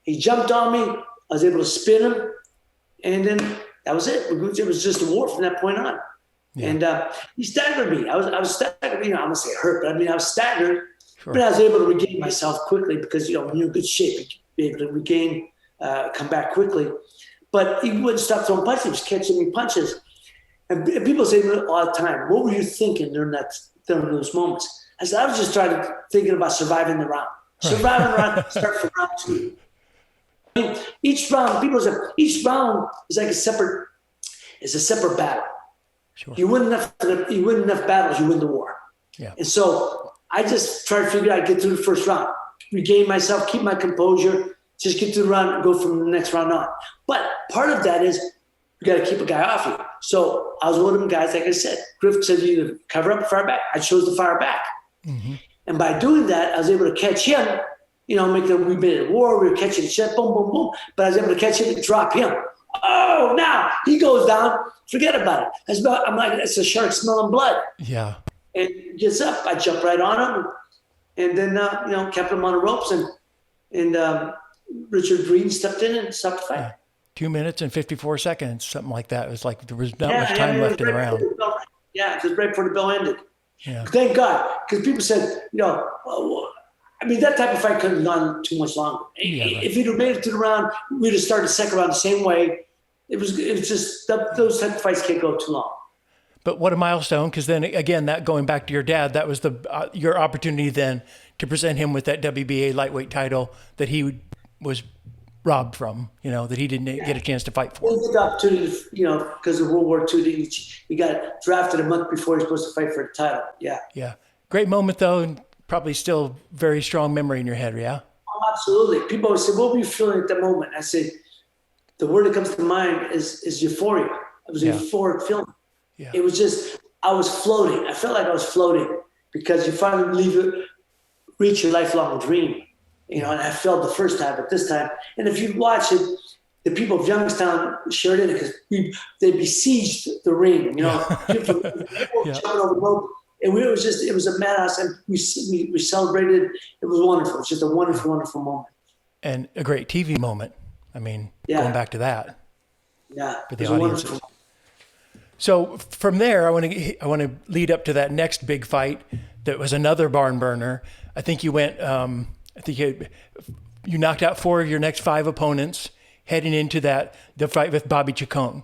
C: He jumped on me. I was able to spin him, and then that was it. It was just a war from that point on. Yeah. And he staggered me. I was staggered. I'm gonna say hurt, but I was staggered. Sure. But I was able to regain myself quickly because when you're in good shape, you can be able to regain, come back quickly. But he wouldn't stop throwing punches. He was catching me punches. And people say all the time, "What were you thinking during those moments?" I said, "I was just thinking about surviving the round. Surviving the round. Start from round 2." I mean, each round, people say each round is like a separate battle. Sure. You win enough battles, you win the war.
A: Yeah.
C: And so I just tried to figure out, get through the first round, regain myself, keep my composure, just get through the round and go from the next round on. But part of that is you got to keep a guy off you. So I was one of them guys, like I said, Griff said you either cover up or fire back. I chose to fire back. Mm-hmm. And by doing that, I was able to catch him, we made a war, we were catching shit, boom, boom, boom. But I was able to catch him and drop him. Oh, now he goes down. Forget about it. I'm like, it's a shark smelling blood.
A: Yeah.
C: And he gets up. I jump right on him, and then kept him on the ropes, and Richard Green stepped in and stopped the fight.
A: Yeah. 2 minutes and 54 seconds, something like that. It was like there was not much time left in the round.
C: Yeah, because right before the bell ended.
A: Yeah.
C: Thank God, because people said, that type of fight couldn't have gone too much longer. Yeah, right. If he'd have made it to the round, we'd have started the second round the same way. It was just those type of fights can't go too long.
A: But what a milestone! Because then again, that going back to your dad, that was your opportunity then to present him with that WBA lightweight title that he was robbed from. That he didn't get a chance to fight for.
C: He had the opportunity, because of World War II. He got drafted a month before he was supposed to fight for the title. Yeah. Yeah.
A: Great moment though, and probably still very strong memory in your head. Yeah.
C: Oh, absolutely. People always say, "What were you feeling at that moment?" I say, the word that comes to mind is euphoria. It was a euphoric feeling. Yeah. It was just, I was floating. I felt like I was floating because you finally reach your lifelong dream, and I felt the first time, but this time. And if you watch it, the people of Youngstown shared in it because they besieged the ring, people jumping over the rope. And it was a madhouse, and we celebrated. It was wonderful. It was just a wonderful, wonderful moment.
A: And a great TV moment. Going back to that.
C: Yeah.
A: For the audiences. So from there, I want to lead up to that next big fight that was another barn burner. I think you went. You knocked out 4 of your next 5 opponents heading into the fight with Bobby Chacon.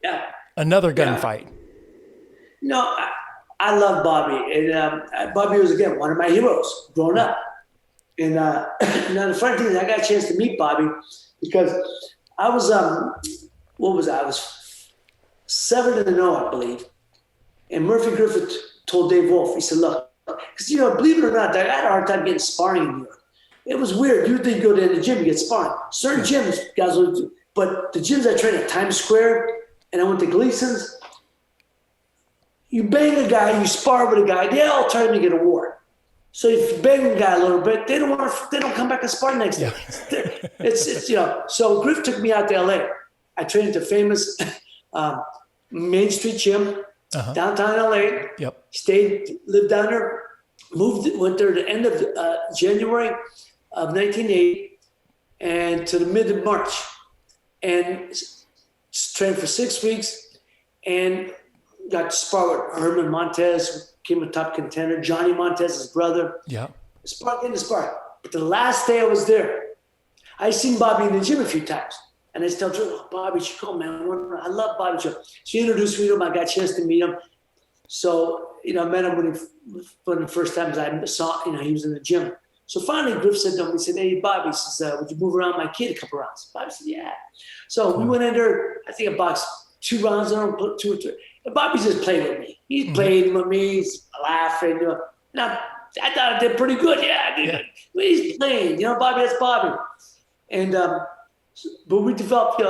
C: Yeah.
A: Another gunfight.
C: I love Bobby, and Bobby was again one of my heroes growing up. And the funny thing is, I got a chance to meet Bobby because I was what was I? I was 7-0, I believe. And Murphy Griffith told Dave Wolf, he said, "Look, because believe it or not, I had a hard time getting sparring in New York. It was weird. You'd think you go to the gym, you get sparring. Certain gyms, guys will do, but the gyms I trained at Times Square, and I went to Gleason's. You bang a guy, you spar with a guy, they all try to make it a war. So if you bang a guy a little bit, they don't come back and spar next day. It's So Griff took me out to LA. I trained at the famous Main Street gym, downtown LA.
A: Yep.
C: Lived down there, went there at the end of January of 1980 and to the mid of March, and trained for 6 weeks and got to spar with Herman Montez, became a top contender. Johnny Montez, his brother. Yeah. Spar. But the last day I was there, I seen Bobby in the gym a few times. And I tell Joe, Bobby, you should come, man. I love Bobby. She introduced me to him. I got a chance to meet him. So, I met him when the first time I saw, he was in the gym. So finally, Griff said to him, he said, "Hey, Bobby," he says, "would you move around my kid a couple rounds?" Bobby said, "Yeah." So we went in there. I think I boxed 2 rounds on him, put 2 or 3. And Bobby just played with me. He's playing with me. He's laughing. Now, I thought I did pretty good. Yeah, I did good. But he's playing. Bobby, that's Bobby. And but we developed,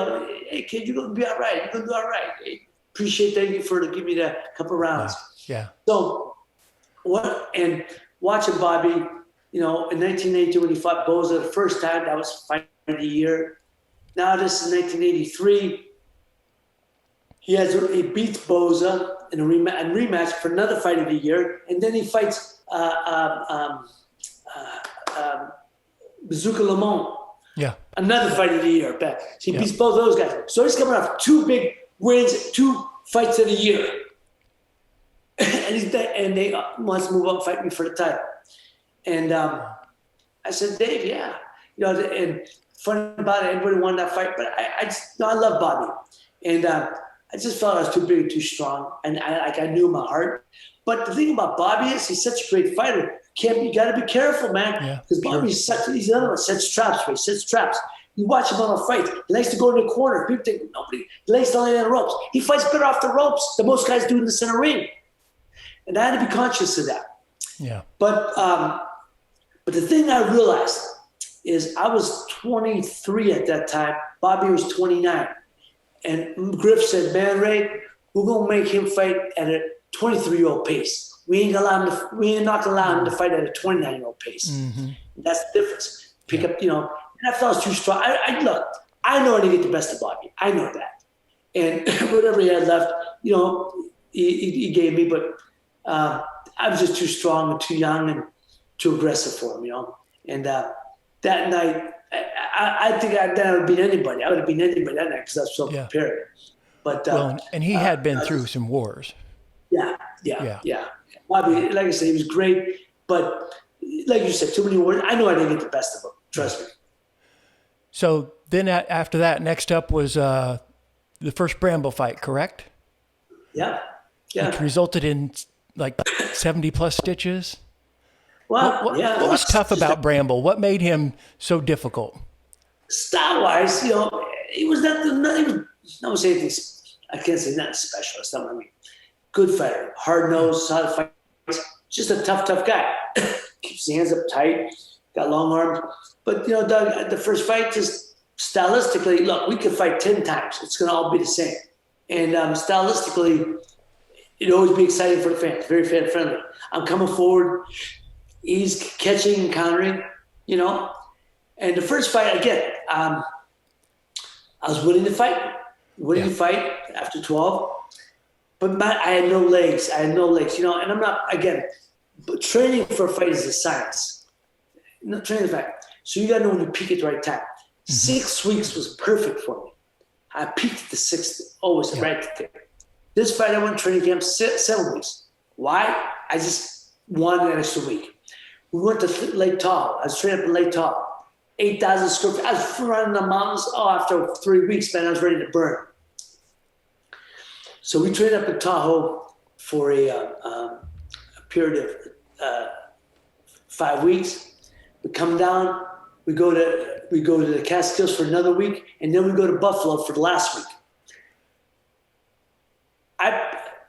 C: "Hey, kid, you're going to be all right. You're going to do all right. Hey, thank you for giving me that couple rounds."
A: Yeah.
C: So, and watching Bobby, in 1982 when he fought Boza the first time, that was fight of the year. Now this is 1983. He beats Boza in a rematch for another fight of the year, and then he fights Bazooka Lamont. Yeah. Another fight of the year back. So he beats both those guys. So he's coming off 2 big wins, 2 fights of the year. and they wants to move up and fight me for the title. And I said, "Dave, yeah." And funny about it, everybody wanted that fight, but I love Bobby. And I just felt I was too big, too strong. And I knew my heart. But the thing about Bobby is he's such a great fighter. You got to be careful, man. Because Bobby's he's another one, sets traps. You watch him on a fight. He likes to go in the corner. People think nobody. He likes to lay on the ropes. He fights better off the ropes than most guys do in the center ring. And I had to be conscious of that. Yeah. But the thing I realized is I was 23 at that time. Bobby was 29. And Griff said, "Man, Ray, we're going to make him fight at a 23-year-old pace. We ain't not going to allow him to fight at a 29-year-old pace." Mm-hmm. That's the difference. And I felt I was too strong. Look, I know I didn't get the best of Bobby. I know that. And whatever he had left, he gave me. But I was just too strong and too young and too aggressive for him, And that night, I think I would have beat anybody. I would have beaten anybody that night because I was so prepared. But
A: and he had been through some wars.
C: Yeah. Bobby, like I said, he was great. But like you said, too many wars. I know I didn't get the best of him. Trust me.
A: So then after that, next up was the first Bramble fight, correct?
C: Yeah.
A: Which resulted in like 70+ stitches.
C: Well,
A: what was tough about Bramble? What made him so difficult?
C: Style-wise, he was nothing. I can't say nothing special. That's not what I mean. Good fighter, hard nosed, how to fight. Just a tough guy. Keeps his hands up tight, got long arms. But Doug, at the first fight, just stylistically, look, we could fight 10 times. It's going to all be the same. And stylistically, it'd always be exciting for the fans. Very fan friendly. I'm coming forward. He's catching and countering, And the first fight, again, I was winning the fight. After 12. But I had no legs. And I'm not, again, but training for a fight is a science. Not training for a fight. So you got to know when you peak at the right time. Mm-hmm. 6 weeks was perfect for me. I peaked at the 6th, always right there. This fight, I went training camp 7 weeks. Why? I just wanted an extra week. We went to Lake Tahoe. I was training up in Lake Tahoe. 8,000 square feet. I was running the mountains. After 3 weeks, man, I was ready to burn. So we trained up in Tahoe for a period of 5 weeks. We come down, we go to the Catskills for another week, and then we go to Buffalo for the last week.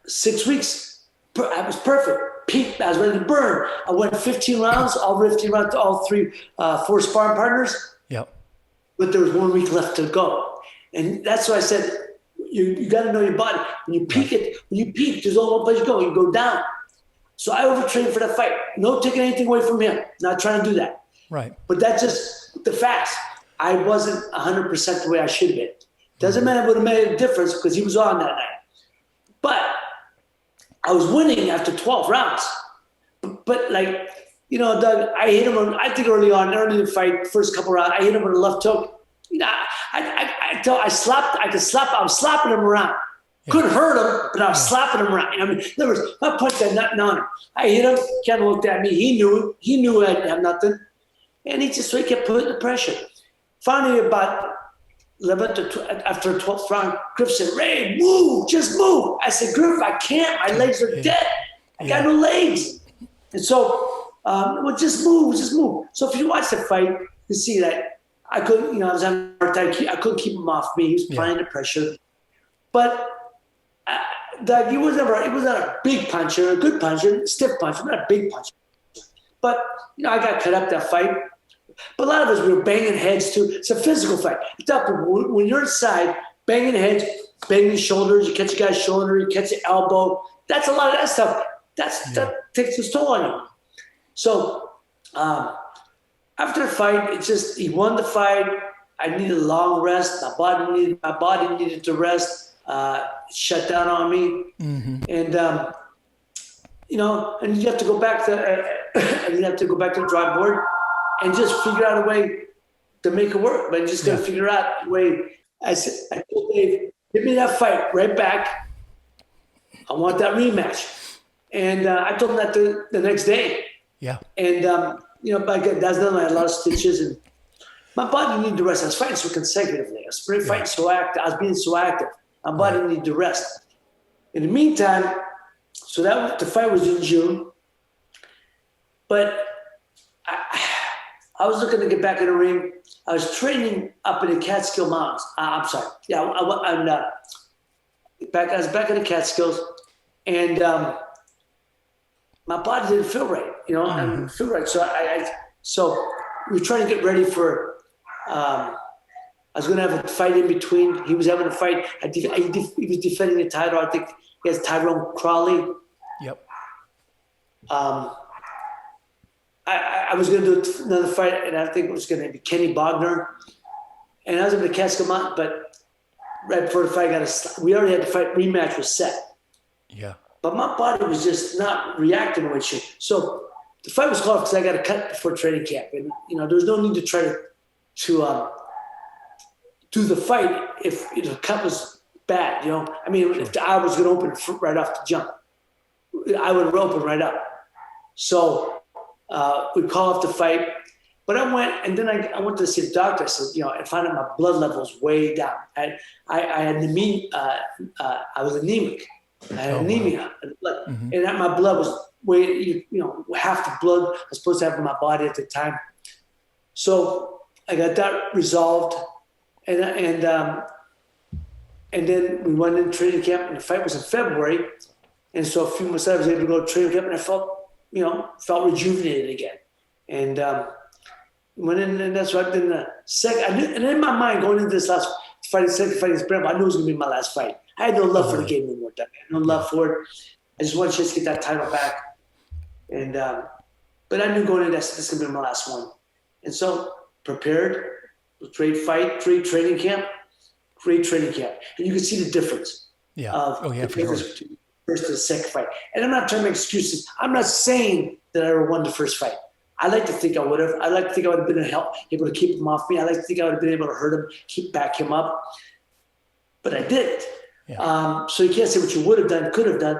C: 6 weeks, I was perfect. Peaked, I was ready to burn. I went 15 rounds, all 15 rounds to all four sparring partners.
A: Yep.
C: But there was 1 week left to go. And that's why I said, you got to know your body. When you peak there's only one place you go. You go down. So I overtrained for that fight. No taking anything away from him. Not trying to do that.
A: Right.
C: But that's just the facts. I wasn't 100% the way I should have been. Doesn't matter, it would have made a difference because he was on that night. But I was winning after 12 rounds. But like, you know, Doug, I hit him I think early in the fight, first couple rounds, I hit him with a left hook. You know, I was slapping him around. Yeah. Couldn't hurt him, but I was slapping him around. I mean, in other words, my punch had nothing on him. I hit him, kind of looked at me. He knew it. He knew I didn't have nothing. And he kept putting the pressure. Finally, about 11th after 12th round, Griff said, "Ray, move, just move." I said, "Griff, I can't. My legs are dead. I got no legs." And so, well, just move. So if you watch the fight, you see that I couldn't, you know, I was having a hard time. I couldn't keep him off me. He was applying the pressure. But Doug, he was not a big puncher, a good puncher, stiff puncher, not a big puncher. But, you know, I got cut up that fight. But a lot of us, we were banging heads too. It's a physical fight. It's up when you're inside, banging heads, banging shoulders, you catch a guy's shoulder, you catch an elbow. That's a lot of that stuff. That takes its toll on you. So after the fight, it's just he won the fight. I needed a long rest. My body needed to rest. Shut down on me, and you know, and you have to go back to the drawing board and just figure out a way to make it work. But you just got to figure out a way. I told Dave, give me that fight right back. I want that rematch. And I told him that the next day. Yeah. And you know, but again, that's done. I had a lot of stitches, and my body needed to rest. I was fighting so consecutively. I was fighting so active. I was being so active. My body needed to rest. In the meantime, so the fight was in June, but I was looking to get back in the ring. I was training up in the Catskill Mountains. I'm sorry. Yeah, I was back in the Catskills, and my body didn't feel right. You know, I didn't feel right. So we were trying to get ready for. I was going to have a fight in between. He was having a fight. He was defending the title. I think he has Tyrone Crawley. Yep. I was going to do another fight, and I think it was going to be Kenny Bogner. And I was in the Catskill Mountain, but right before the fight, we already had the fight. Rematch was set. Yeah. But my body was just not reacting the way it should. So the fight was called because I got a cut before training camp, and you know there was no need to try to do the fight if the cut was bad. You know, I mean, if the eye was going to open right off the jump, I would open right up. So we call off the fight. But I went, and then I went to see the doctor. I said, you know, I found out my blood levels way down. I had anemia. I was anemic. I had anemia in the blood, and my blood was way, you know, half the blood I was supposed to have in my body at the time. So I got that resolved, and then we went into training camp, and the fight was in February, and so a few months later I was able to go to training camp, and I felt rejuvenated again, and went in, and that's what then the second. I knew, and in my mind going into this last fight, second fight against Bramble, I knew it was going to be my last fight. I had no love for the game anymore. I had no love for it. I just wanted to just get that title back. And but I knew going into this is going to be my last one. And so prepared, great fight, great training camp. And you can see the difference. Yeah. First to the second fight. And I'm not trying to make excuses. I'm not saying that I ever won the first fight. I like to think I would have. I like to think I would have been able to keep him off me. I like to think I would have been able to hurt him, back him up. But I didn't. Yeah. So you can't say what you would have done, could have done.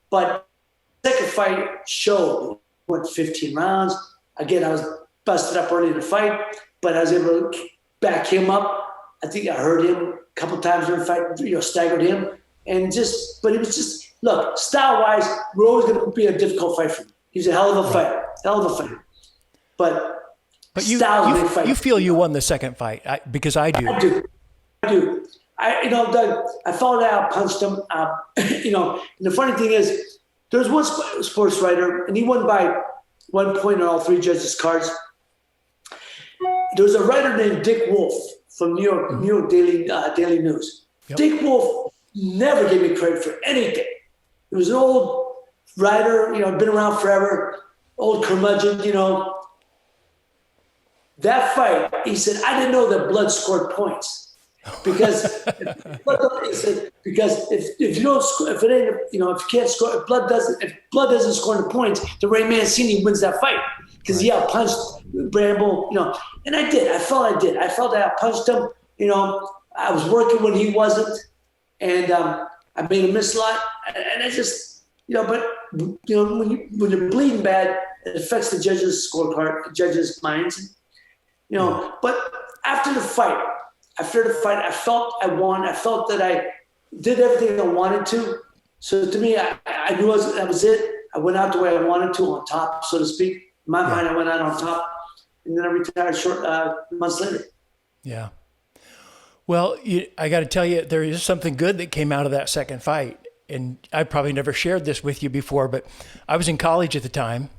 C: But the second fight showed. Went 15 rounds. Again, I was busted up early in the fight, but I was able to back him up. I think I hurt him a couple times during the fight, staggered him. but he was just, look, style-wise, we're always going to be a difficult fight for him. He's a hell of a fighter, But
A: you feel you won the second fight because I do.
C: I do. Doug, I followed out, punched him. And the funny thing is, there was one sports writer, and he won by 1 point on all three judges' cards. There was a writer named Dick Wolf from New York Daily News. Yep. Dick Wolf never gave me credit for anything. He was an old writer, been around forever, old curmudgeon, That fight, he said, I didn't know that blood scored points. Because he said, if you don't score, if you can't score, if blood doesn't score the points, then Ray Mancini wins that fight because he outpunched Bramble, and I did. I felt I outpunched him. I was working when he wasn't, and I made him miss a lot. And I just, but when you're bleeding bad, it affects the judges' scorecard, judges' minds, But after the fight, I felt I won. I felt that I did everything I wanted to. So to me, I knew that was it. I went out the way I wanted to, on top, so to speak. In my mind, I went out on top, and then I retired months later.
A: Yeah. Well, I got to tell you, there is something good that came out of that second fight. And I probably never shared this with you before, but I was in college at the time,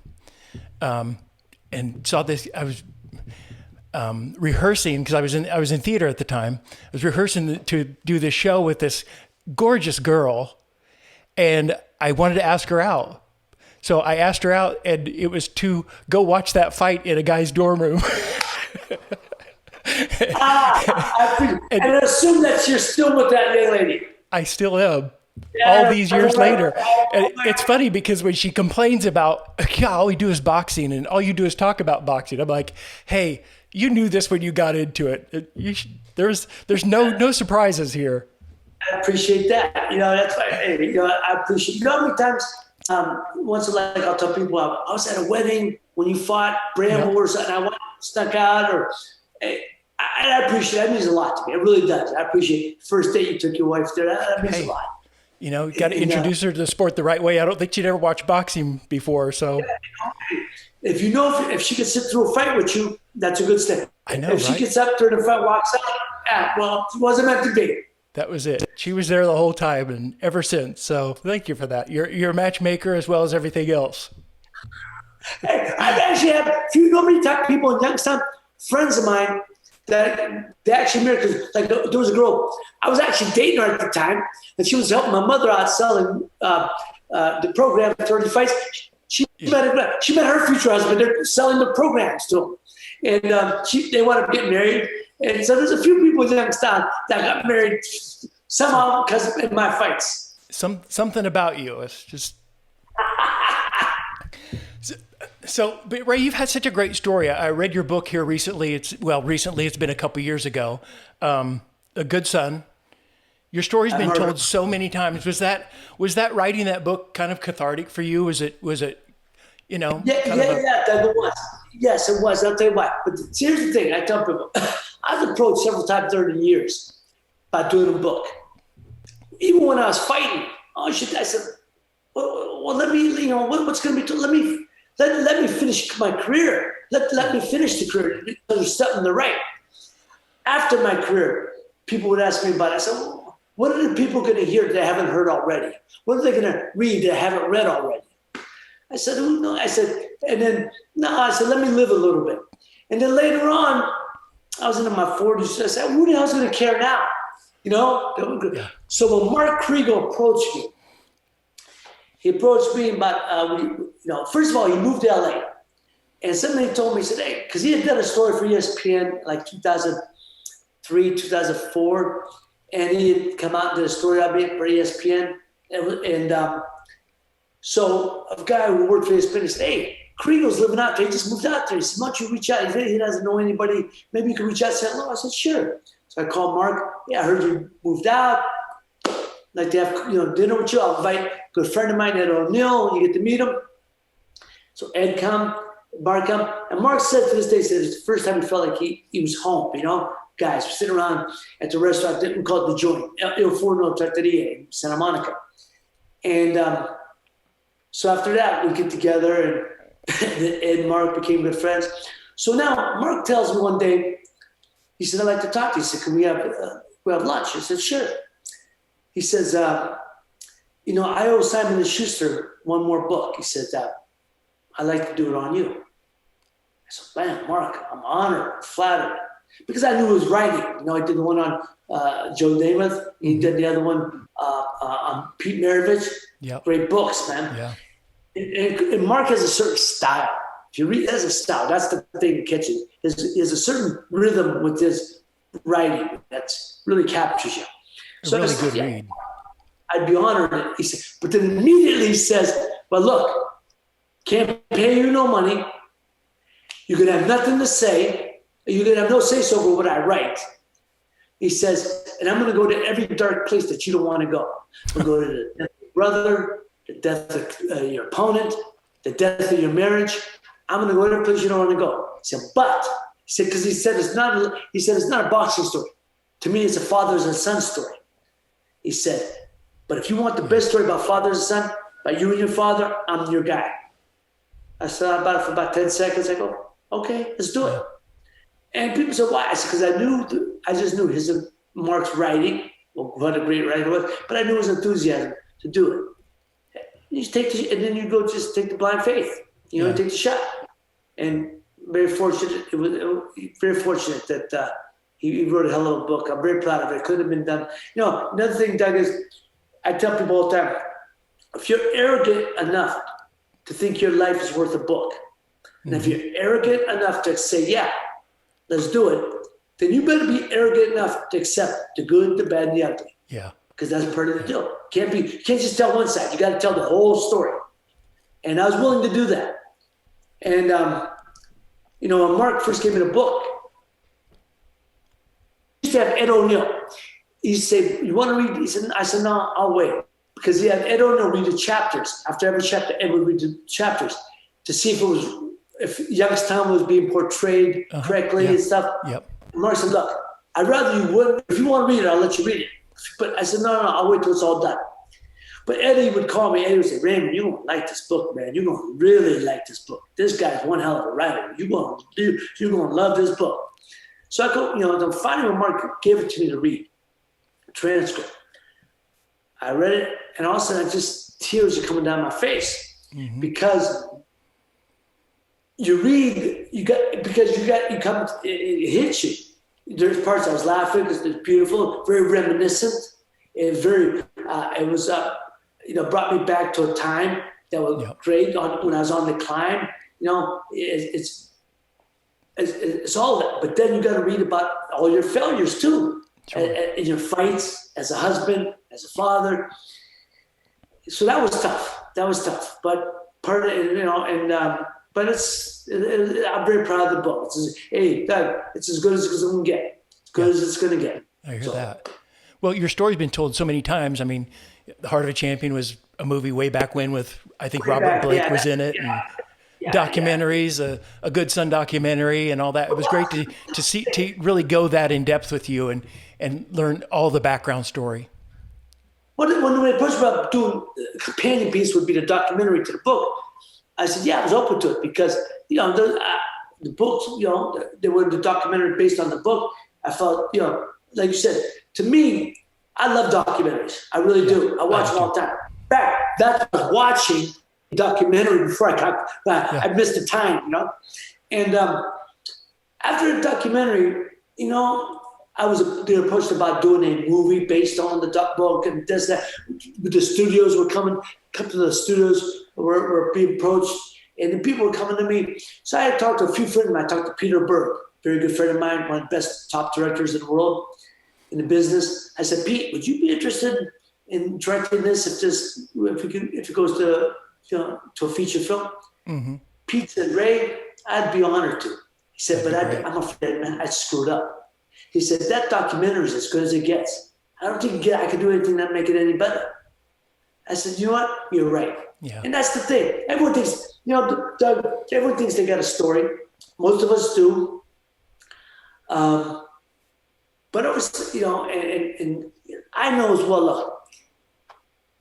A: and saw this. I was rehearsing because I was in theater at the time. I was rehearsing to do this show with this gorgeous girl, and I wanted to ask her out. So I asked her out, and it was to go watch that fight in a guy's dorm room.
C: And I assume that you're still with that young lady.
A: I still am. All these years later. And it's funny because when she complains about, all we do is boxing and all you do is talk about boxing, I'm like, hey, you knew this when you got into it. There's no surprises here.
C: I appreciate that. That's why, I appreciate, how many times, once in a while, I'll tell people, I was at a wedding when you fought Bramble or something, I stuck out, or I appreciate it. That means a lot to me. It really does. I appreciate first date you took your wife there. That means a lot.
A: You got to introduce her to the sport the right way. I don't think she'd ever watched boxing before. So
C: if if she could sit through a fight with you, that's a good step.
A: I know,
C: if she gets up during the fight, walks out, well, it wasn't meant to be.
A: That was it. She was there the whole time and ever since. So thank you for that. You're a matchmaker as well as everything else.
C: Hey, I actually have a few people in Youngstown, friends of mine, that they actually married. Cause there was a girl, I was actually dating her at the time, and she was helping my mother out selling the program 30 Fights. She met her future husband. They're selling the programs to him, and they wound up getting married. And so there's a few people in Youngstown that got married somehow because of my fights.
A: Something about you. It's just. So, but Ray, you've had such a great story. I read your book here recently. Recently, it's been a couple years ago. A Good Son. Your story's been told so many times. Was that writing that book kind of cathartic for you? Was it? Yeah,
C: it was. Yes, it was. I'll tell you why. But here's the thing. I tell people, I was approached several times during the years about doing a book. Even when I was fighting, I said, well, let me, what's going to be? Let me finish my career. Let me finish the career. There's something to write. After my career, people would ask me about it. I said, well, what are the people going to hear that they haven't heard already? What are they going to read that haven't read already? I said, oh, no. I said, let me live a little bit. And then later on, I was into my 40s. I said, who the hell's going to care now? Yeah. So when Mark Kriegel approached me, he approached me about, first of all, he moved to LA. And somebody told me, he said, hey, because he had done a story for ESPN like 2003, 2004. And he had come out and did a story on me for ESPN. So a guy who worked for ESPN said, hey, Kriegel's living out there. He just moved out there. He said, why don't you reach out? He doesn't know anybody. Maybe you can reach out and say hello. I said, sure. So I called Mark. Yeah, I heard you moved out. Like to have dinner with you. I'll invite a good friend of mine, Ed O'Neill. You get to meet him. So Mark come. And Mark said to this day, it's the first time he felt like he was home, guys sitting around at the restaurant that we called The Joint, Il Forno Trattoria in Santa Monica. And so after that, we get together, and Ed and Mark became good friends. So now Mark tells me one day, he said, I'd like to talk to you. He said, can we have lunch? I said, sure. He says, I owe Simon & Schuster one more book. He said, I'd like to do it on you. I said, man, Mark, I'm honored, flattered. Because I knew he was writing. I did the one on Joe Namath. He did the other one on Pete Maravich.
A: Yep.
C: Great books, man.
A: Yeah.
C: And Mark has a certain style. If you read, has a style. That's the thing that catches. He has a certain rhythm with his writing that really captures you.
A: A really good read.
C: I'd be honored. He said, but then immediately he says, "But look, can't pay you no money. You're gonna have nothing to say. You're gonna have no say so over what I write." He says, "And I'm gonna go to every dark place that you don't want to go. We'll go to the death of your brother, the death of your opponent, the death of your marriage. I'm gonna go to every place you don't want to go." He said, "But," he said, because he said it's not a boxing story. To me, it's a father's and son story. He said, "But if you want the best story about father and son, about you and your father, I'm your guy." I thought about it for about 10 seconds. I go, "Okay, let's do it." And people said, "Why?" I said, "Because I just knew Mark's writing, well, what a great writer was, but I knew his enthusiasm to do it." You just and then you go just take the blind faith, take the shot. And very fortunate, it was very fortunate that he wrote a hell of a book. I'm very proud of it. It could have been done. Another thing, Doug, is I tell people all the time, if you're arrogant enough to think your life is worth a book, and if you're arrogant enough to say, "Yeah, let's do it," then you better be arrogant enough to accept the good, the bad, and the ugly.
A: Yeah.
C: Because that's part of the deal. You can't just tell one side. You got to tell the whole story. And I was willing to do that. And, when Mark first gave me the book, he used to have Ed O'Neill. He said, "You want to read?" I said, "No, I'll wait." Because he had Ed O'Neill read the chapters. After every chapter, Ed would read the chapters to see if Youngstown was being portrayed correctly and stuff.
A: Yep.
C: And Mark said, "Look, I'd rather you wouldn't. If you want to read it, I'll let you read it." But I said, no, I'll wait till it's all done. But Eddie would call me. Eddie would say, "Raymond, you're going to like this book, man. You're going to really like this book. This guy's one hell of a writer. You're going to love this book." So I go, then finally when Mark gave it to me to read, a transcript, I read it, and all of a sudden tears are coming down my face because you read, it hits you. There's parts I was laughing because it's beautiful, very reminiscent. Brought me back to a time that was great when I was on the climb. It's all of that. But then you got to read about all your failures too, and your fights as a husband, as a father. So that was tough. But part of it, but I'm very proud of the book. Hey, Doug, it's as good as it's going to get. As good as it's going to get.
A: I hear that. Well, your story's been told so many times. I mean, The Heart of a Champion was a movie way back when with, I think, Robert Blake was in it. And documentaries, a Good Son documentary and all that. It was great to really go that in depth with you and learn all the background story.
C: When I approached about doing a companion piece would be the documentary to the book, I said, yeah, I was open to it because, the books, they were the documentary based on the book. I felt, like you said, to me, I love documentaries. I really do. I watch them all the time. In fact, that was watching the documentary before I missed the time, And after the documentary, I was approached about doing a movie based on the book and this, that. The studios were come to the studios were being approached, and the people were coming to me. So I had talked to a few friends of mine. I talked to Peter Berg, very good friend of mine, one of the best top directors in the world in the business. I said, "Pete, would you be interested in directing this if it goes to a feature film?" Mm-hmm. Pete said, "Ray, I'd be honored to." He said, "But I'm afraid, man, I screwed up." He said, "That documentary is as good as it gets. I don't think I could do anything that make it any better." I said, "You know what? You're right." Yeah. And that's the thing. Everyone thinks, Doug, everyone thinks they got a story. Most of us do. but it was, and I know as well, look,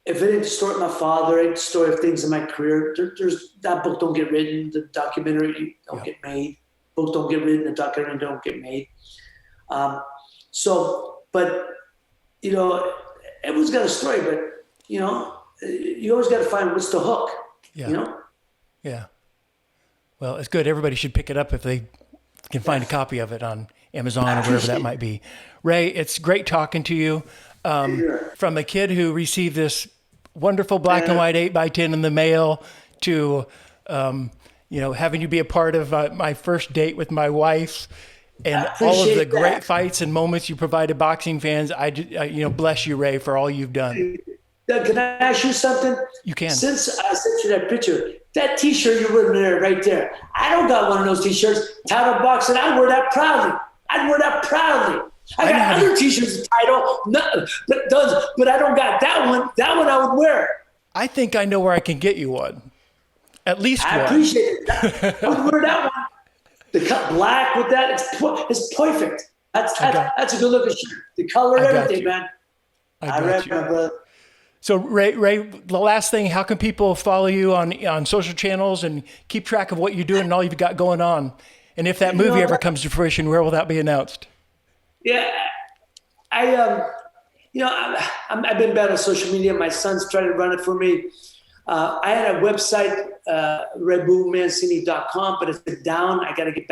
C: if it ain't the story of my father, ain't the story of things in my career, there's that book don't get written, the documentary don't get made, book don't get written, the documentary don't get made. But everyone's got a story, but you always got to find what's the hook.
A: Yeah. Yeah. Well, it's good. Everybody should pick it up if they can find a copy of it on Amazon or wherever that might be. Ray, it's great talking to you. From a kid who received this wonderful black and white 8x10 in the mail to, having you be a part of my first date with my wife and all of the great fights and moments you provided boxing fans. I bless you, Ray, for all you've done.
C: Can I ask you something?
A: You can.
C: Since I sent you that picture, that T-shirt you're wearing there, right there, I don't got one of those T-shirts. Title Boxing, I wear that proudly. I'd wear that proudly. I got other T-shirts with Title, but I don't got that one. That one I would wear.
A: I think I know where I can get you one. At least one.
C: I appreciate it. I would wear that one. The cut black with that, it's perfect. That's a good looking shirt. The color, everything, man. I read my brother.
A: So Ray, the last thing, how can people follow you on social channels and keep track of what you're doing and all you've got going on? And if that movie ever comes to fruition, where will that be announced?
C: Yeah, I've been bad on social media. My son's trying to run it for me. I had a website, RayMancini.com, but it's been down. I got to get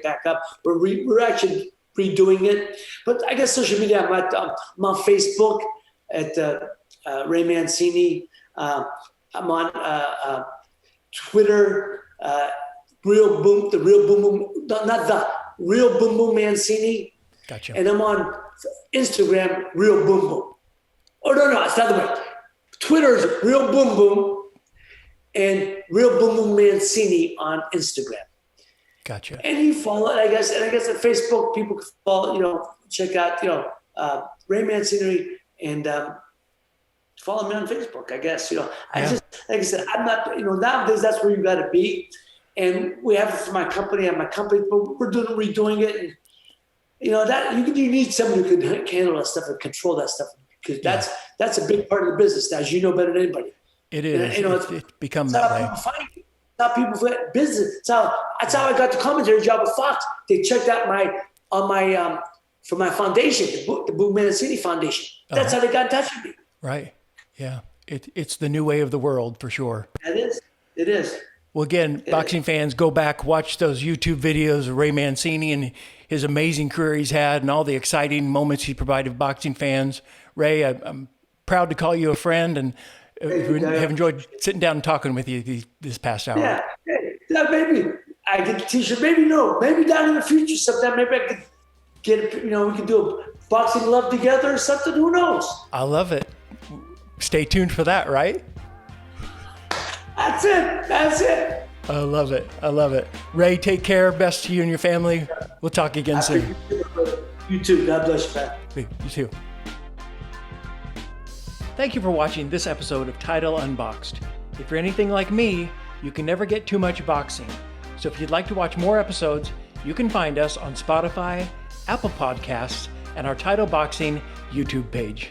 C: back up. We're actually redoing it. But I guess social media, I'm on Facebook at Ray Mancini. I'm on Twitter, Real Boom Boom Mancini.
A: Gotcha.
C: And I'm on Instagram, Real Boom Boom. Oh, no, it's the other way. Twitter's Real Boom Boom and Real Boom Boom Mancini on Instagram.
A: Gotcha.
C: And you follow it, I guess at Facebook, people can follow, check out, Ray Mancini and follow me on Facebook, I guess. I just, like I said, I'm not, nowadays that's where you got to be. And we have it for my company and but we're redoing it. And, that you need someone who can handle that stuff and control that stuff, because that's a big part of the business, as you know better than anybody.
A: It is. It's become that way.
C: People find it. It's how people find business. That's how I got the commentary job at Fox. They checked out for my foundation, the Boom Mancini Foundation. That's how they got in touch with me.
A: Right. Yeah. It's the new way of the world for sure.
C: It is.
A: Well, again, boxing fans, go back, watch those YouTube videos of Ray Mancini and his amazing career he's had and all the exciting moments he provided boxing fans. Ray, I'm proud to call you a friend and have enjoyed sitting down and talking with you this past hour.
C: Yeah. Maybe I get the T-shirt. Maybe no. Maybe down in the future sometime. Maybe I could get it. We could do a boxing love together or something. Who knows?
A: I love it. Stay tuned for that, right?
C: That's it.
A: I love it. Ray, take care. Best to you and your family. We'll talk again soon.
C: You too. God bless you, man.
A: You too. Thank you for watching this episode of Title Unboxed. If you're anything like me, you can never get too much boxing. So if you'd like to watch more episodes, you can find us on Spotify, Apple Podcasts, and our Title Boxing YouTube page.